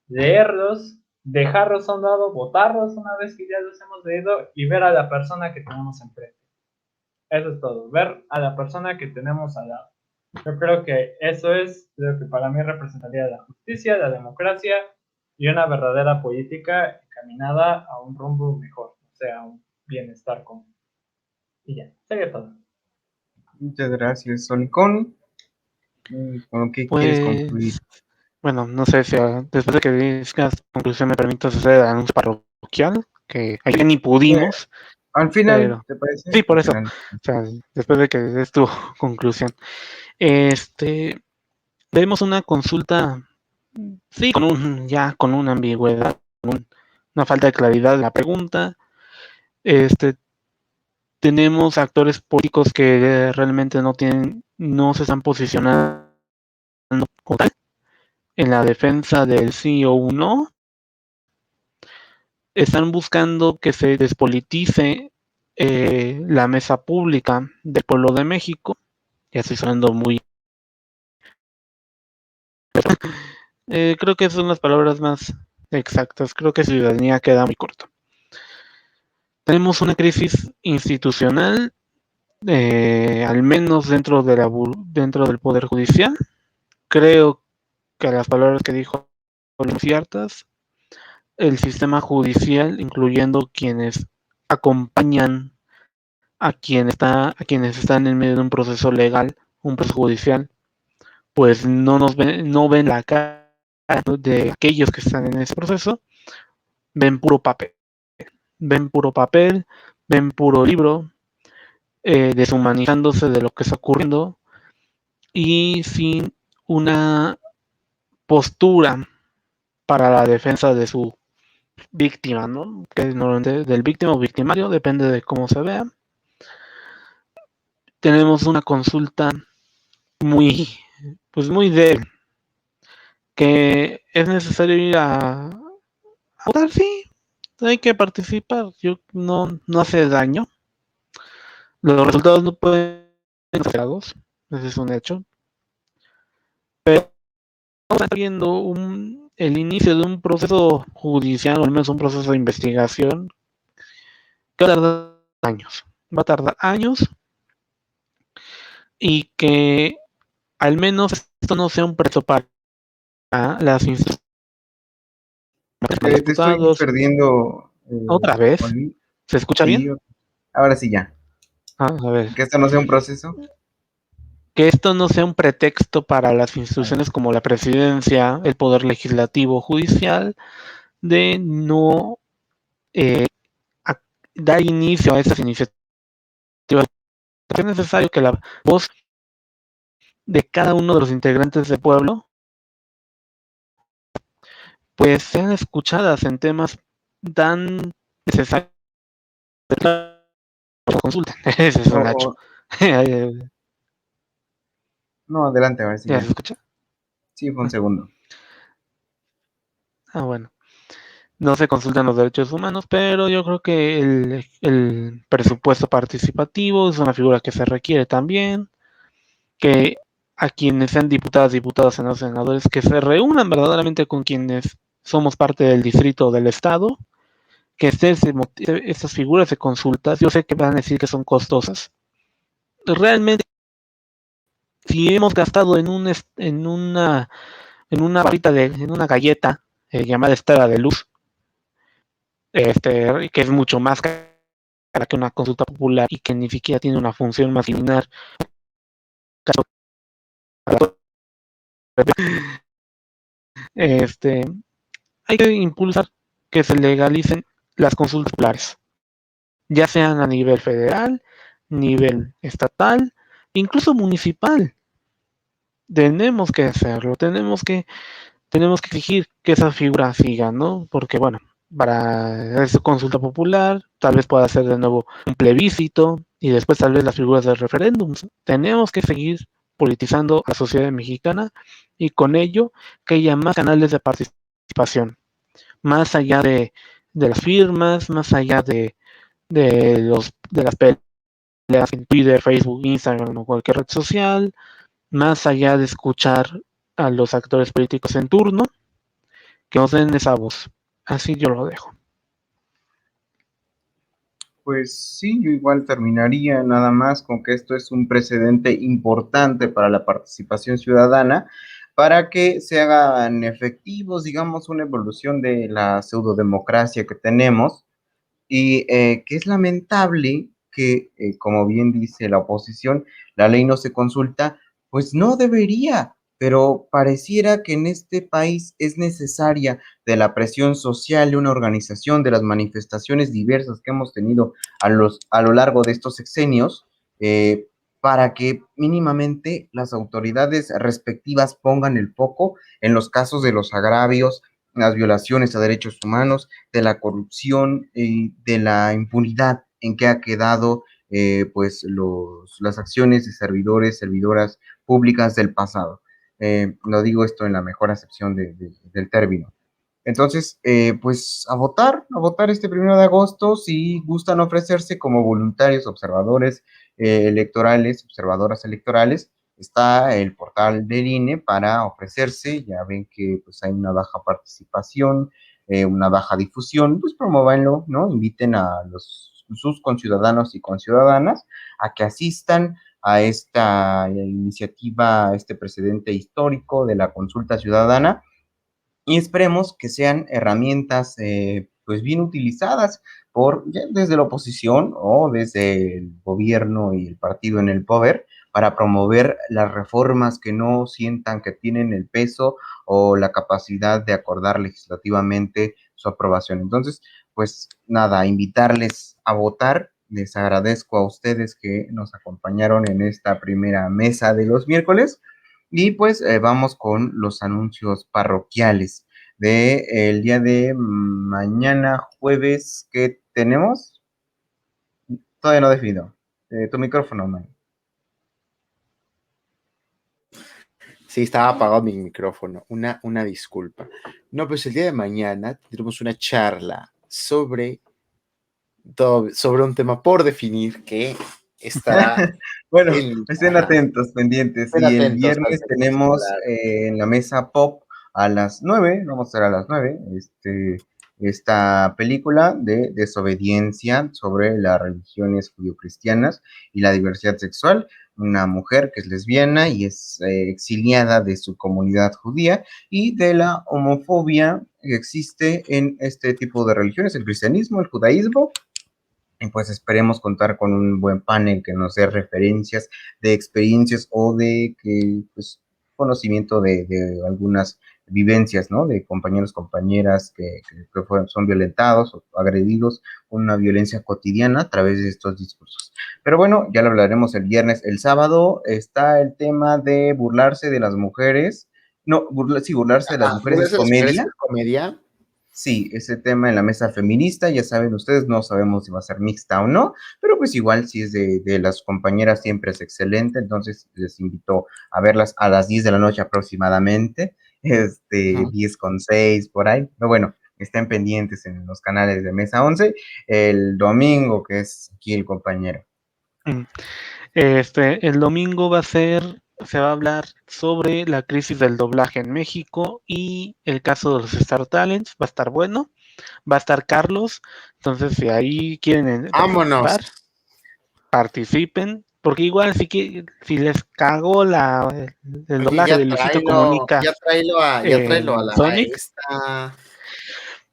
leerlos, dejarlos a un lado, votarlos una vez que ya los hemos leído y ver a la persona que tenemos enfrente. Eso es todo, ver a la persona que tenemos al lado. Yo creo que eso es lo que para mí representaría la justicia, la democracia y una verdadera política encaminada a un rumbo mejor, o sea, a un bienestar común. Y ya, sería todo. Muchas gracias, Sonicón. ¿Con lo que quieres concluir? Pues, bueno, no sé si después de que digas conclusión me permitas hacer el anuncio parroquial, que ayer ni pudimos, Al final, pero ¿te parece? sí, por Al eso, final. o sea, después de que des tu conclusión. Vemos una consulta, sí, con una ambigüedad, una falta de claridad en la pregunta. Tenemos actores políticos que realmente no se están posicionando como tal en la defensa del sí o un no. Están buscando que se despolitice la mesa pública del pueblo de México. Ya estoy sonando muy... creo que son las palabras más exactas. Creo que ciudadanía queda muy corto. Tenemos una crisis institucional, al menos dentro del Poder Judicial. Creo que las palabras que dijo fueron ciertas. El sistema judicial, incluyendo quienes acompañan a quienes están en medio de un proceso legal, un proceso judicial, pues no ven la cara de aquellos que están en ese proceso, ven puro papel, ven puro papel, ven puro libro, deshumanizándose de lo que está ocurriendo y sin una postura para la defensa de su víctima, ¿no? Que es normalmente del víctima o victimario, depende de cómo se vea. Tenemos una consulta muy, pues muy débil, que es necesario ir a votar, sí, hay que participar, no hace daño. Los resultados no pueden ser esperados, ese es un hecho, pero estamos viendo el inicio de un proceso judicial, o al menos un proceso de investigación, que va a tardar años, y que al menos esto no sea un preso para las instituciones, Te estoy diputados. perdiendo, Otra vez, Oli. ¿se escucha Sí, bien? ahora sí ya. A ver, Que esto no sea un proceso. que esto no sea un pretexto para las instituciones como la presidencia, el poder legislativo, judicial, de no eh, dar inicio a estas iniciativas. Es necesario que la voz de cada uno de los integrantes del pueblo pues sean escuchadas en temas tan necesarios como consulta. Ese es O, un hecho. o- no, adelante, a ver si ¿Ya se ya. escucha? Sí, fue un segundo. Bueno. No se consultan los derechos humanos, pero yo creo que el presupuesto participativo es una figura que se requiere también, que a quienes sean diputadas, diputados, senadores, que se reúnan verdaderamente con quienes somos parte del distrito del estado, que estas figuras de consultas, yo sé que van a decir que son costosas. Realmente, si hemos gastado en una barrita en una galleta llamada Estela de Luz, que es mucho más cara que una consulta popular y que ni siquiera tiene una función más similar Hay que impulsar que se legalicen las consultas populares, ya sean a nivel federal, nivel estatal, incluso municipal. Tenemos que hacerlo, tenemos que exigir que esa figura siga, ¿no? Porque, bueno, para esa consulta popular, tal vez pueda ser de nuevo un plebiscito y después tal vez las figuras de referéndums. Tenemos que seguir politizando a la sociedad mexicana y con ello que haya más canales de participación, más allá de las firmas, más allá de las peleas en Twitter, Facebook, Instagram o cualquier red social, más allá de escuchar a los actores políticos en turno, que nos den esa voz. Así yo lo dejo. Pues sí, yo igual terminaría nada más con que esto es un precedente importante para la participación ciudadana, para que se hagan efectivos, digamos, una evolución de la pseudodemocracia que tenemos y que es lamentable que, como bien dice la oposición, la ley no se consulta, pues no debería, pero pareciera que en este país es necesaria de la presión social de una organización, de las manifestaciones diversas que hemos tenido a lo largo de estos sexenios, eh, para que mínimamente las autoridades respectivas pongan el foco en los casos de los agravios, las violaciones a derechos humanos, de la corrupción y de la impunidad en que ha quedado pues las acciones de servidores, servidoras públicas del pasado. Lo digo esto en la mejor acepción del término. Entonces, pues a votar este 1 de agosto, si gustan ofrecerse como voluntarios observadores electorales, observadoras electorales, está el portal del INE para ofrecerse. Ya ven que pues hay una baja participación, una baja difusión, pues promuévanlo, ¿no? Inviten a sus conciudadanos y conciudadanas a que asistan a esta iniciativa, a este precedente histórico de la consulta ciudadana, y esperemos que sean herramientas pues bien utilizadas desde la oposición o desde el gobierno y el partido en el poder para promover las reformas que no sientan que tienen el peso o la capacidad de acordar legislativamente su aprobación. Entonces, pues nada, invitarles a votar. Les agradezco a ustedes que nos acompañaron en esta primera mesa de los miércoles. Y pues vamos con los anuncios parroquiales de el día de mañana, jueves, que tenemos. Todavía no defino. Tu micrófono, man. Sí, estaba apagado mi micrófono. Una disculpa. No, pues el día de mañana tendremos una charla sobre un tema por definir que estará bueno, estén atentos, pendientes. Estén Y el atentos viernes tenemos en la mesa pop a las 9, vamos a estar a las 9, esta película de desobediencia sobre las religiones judio-cristianas y la diversidad sexual. Una mujer que es lesbiana y es exiliada de su comunidad judía, y de la homofobia que existe en este tipo de religiones, el cristianismo, el judaísmo. Y pues esperemos contar con un buen panel que nos dé referencias de experiencias o de que, pues, conocimiento de algunas vivencias, ¿no? De compañeros, compañeras que son violentados o agredidos con una violencia cotidiana a través de estos discursos. Pero bueno, ya lo hablaremos el viernes. El sábado está el tema de burlarse de las mujeres. No, burlarse de las mujeres es comedia. Comedia. Sí, ese tema en la mesa feminista, ya saben ustedes, no sabemos si va a ser mixta o no, pero pues igual si es de las compañeras siempre es excelente. Entonces les invito a verlas a las 10 de la noche aproximadamente, 10:06 por ahí, pero bueno, estén pendientes en los canales de Mesa 11, el domingo, que es aquí el compañero. El domingo se va a hablar sobre la crisis del doblaje en México y el caso de los Star Talents. Va a estar bueno, va a estar Carlos, entonces si ahí quieren participar, participen, porque igual si les cagó el doblaje de Luisito Comunica, ya tráelo a la Sonic,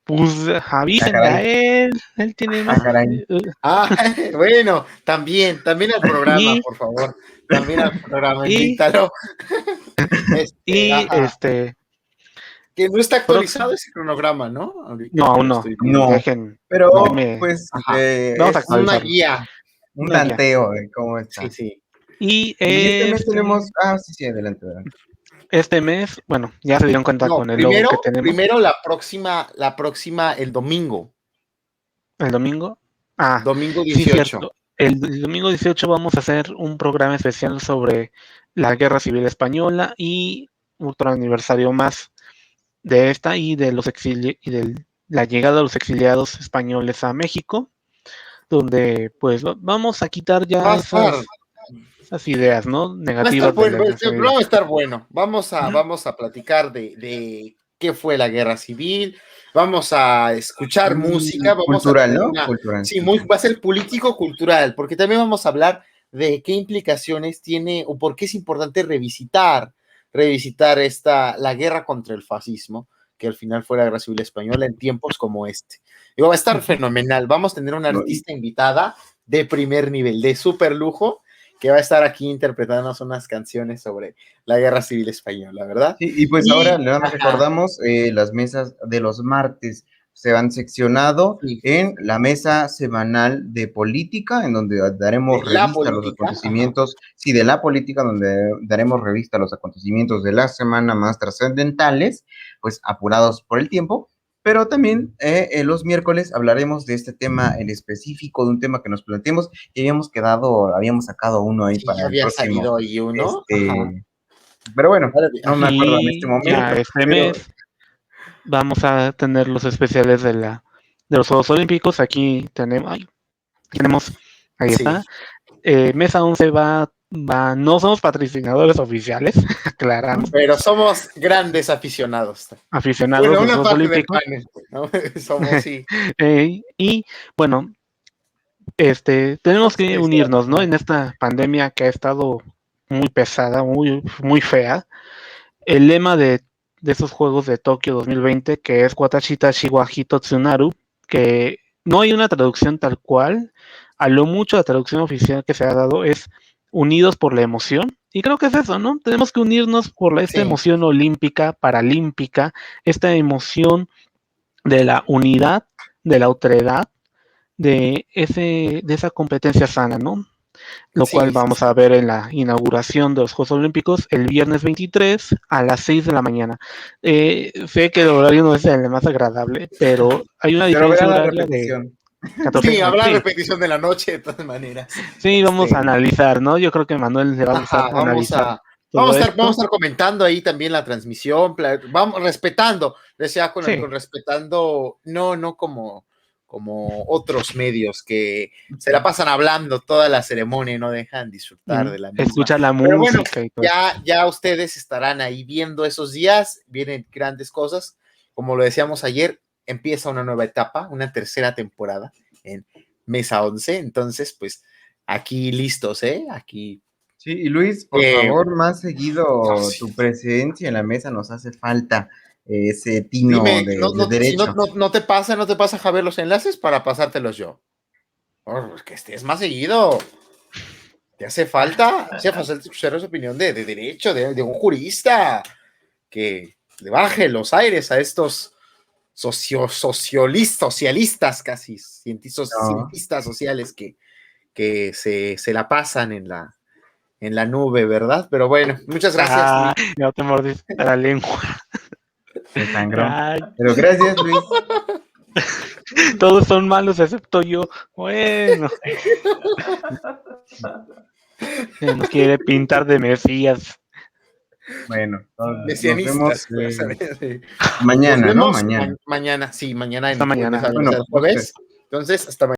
pues avísenle a él tiene más. Bueno, también al programa, por favor. También al programa, invítalo. Y Ajá. Que no está actualizado ese cronograma, ¿no? Ahorita no, aún no. estoy viendo. No, Dejen. pero denme- pues Ajá. Vamos a es Una actualizarlo. guía. un Una guía. tanteo de cómo Sí, está. sí. Y Y este mes tenemos, sí, adelante, adelante. este mes, bueno, ya se dieron cuenta No, con el logo que tenemos. primero la próxima, el domingo. El domingo. Ah, Domingo sí, 18. cierto. El domingo 18 vamos a hacer un programa especial sobre la Guerra Civil Española y otro aniversario más de esta y de la llegada de los exiliados españoles a México, donde pues vamos a quitar Va ya a estar, esas ideas, ¿no? va a estar Negativas de bueno, la el nacionalidad. programa va a estar bueno. Vamos Ujú. a platicar de qué fue la guerra civil, vamos a escuchar música, vamos a Cultural, tener ¿no? Cultural. sí, va a ser político-cultural, porque también vamos a hablar de qué implicaciones tiene o por qué es importante revisitar la guerra contra el fascismo, que al final fue la guerra civil española en tiempos como este. Digo, va a estar fenomenal. Vamos a tener una No, artista invitada de primer nivel, de súper lujo, que va a estar aquí interpretándonos unas canciones sobre la guerra civil española, ¿verdad? sí, y pues ahora nada más Ajá, recordamos, las mesas de los martes se han seccionado sí, en la mesa semanal de política, en donde de daremos la revista a los política, ajá, acontecimientos, sí, de la política, donde daremos revista a los acontecimientos de la semana más trascendentales, pues apurados por el tiempo, pero también los miércoles hablaremos de este tema en específico, de un tema que nos planteemos, y habíamos sacado uno ahí sí, ya para el había próximo, salido ahí uno, ajá, este, pero bueno, no me ajá, acuerdo en este Y ya momento, este pero mes vamos a tener los especiales de los Juegos Olímpicos. Aquí tenemos, ahí sí, está. Mesa 11 no somos patrocinadores oficiales, aclaramos, pero somos grandes aficionados. aficionados Bueno, de los una Juegos parte del Olímpicos. panel, ¿no? Somos, sí, Y bueno, tenemos somos que aficionados. unirnos, ¿no? En esta pandemia que ha estado muy pesada, muy, muy fea. El lema de esos Juegos de Tokio 2020, que es Watashi Tashi wa Hito Tsunaru, que no hay una traducción tal cual, a lo mucho la traducción oficial que se ha dado es unidos por la emoción, y creo que es eso, ¿no? Tenemos que unirnos por esta Sí, emoción olímpica, paralímpica, esta emoción de la unidad, de la otredad, de esa competencia sana, ¿no? Lo cual sí, sí, vamos sí. a ver en la inauguración de los Juegos Olímpicos el viernes 23 a las 6 de la mañana. Sé que el horario no es el más agradable, pero hay una diferencia verán la horaria de repetición. 14 Sí, horas. habrá Sí, repetición de la noche de todas maneras. sí, vamos a analizar, ¿no? Yo creo que Manuel le va a gustar Ajá, analizar todo vamos esto. a estar comentando ahí también la transmisión, vamos respetando, decía Sí. con respetando, no como otros medios que se la pasan hablando toda la ceremonia y no dejan disfrutar de la misma. Escuchar la Pero bueno, música y todo eso. ya ustedes estarán ahí viendo esos días, vienen grandes cosas, como lo decíamos ayer, empieza una nueva etapa, una tercera temporada en Mesa 11, entonces pues aquí listos, aquí Sí, y Luis, por favor, más seguido tu presencia en la mesa, nos hace falta ese tino dime, de derecho. no te pasa, Javier, los enlaces para pasártelos yo. Que estés más seguido. Te hace falta escuchar esa opinión de derecho, de un jurista que le baje los aires a estos socialistas casi, No, cientistas sociales que se la pasan en la nube, ¿verdad? Pero bueno, muchas gracias, Luis. No te mordiste la lengua. qué sangrón. Ay, Pero gracias, Luis. todos son malos excepto yo. Bueno, nos quiere pintar de Mesías. Bueno, nos Mesianistas. vemos Nos mañana, ¿no? vemos Mañana. mañana, sí, mañana Hasta en mañana. Mesa Bueno, del usted. jueves. Entonces, hasta mañana.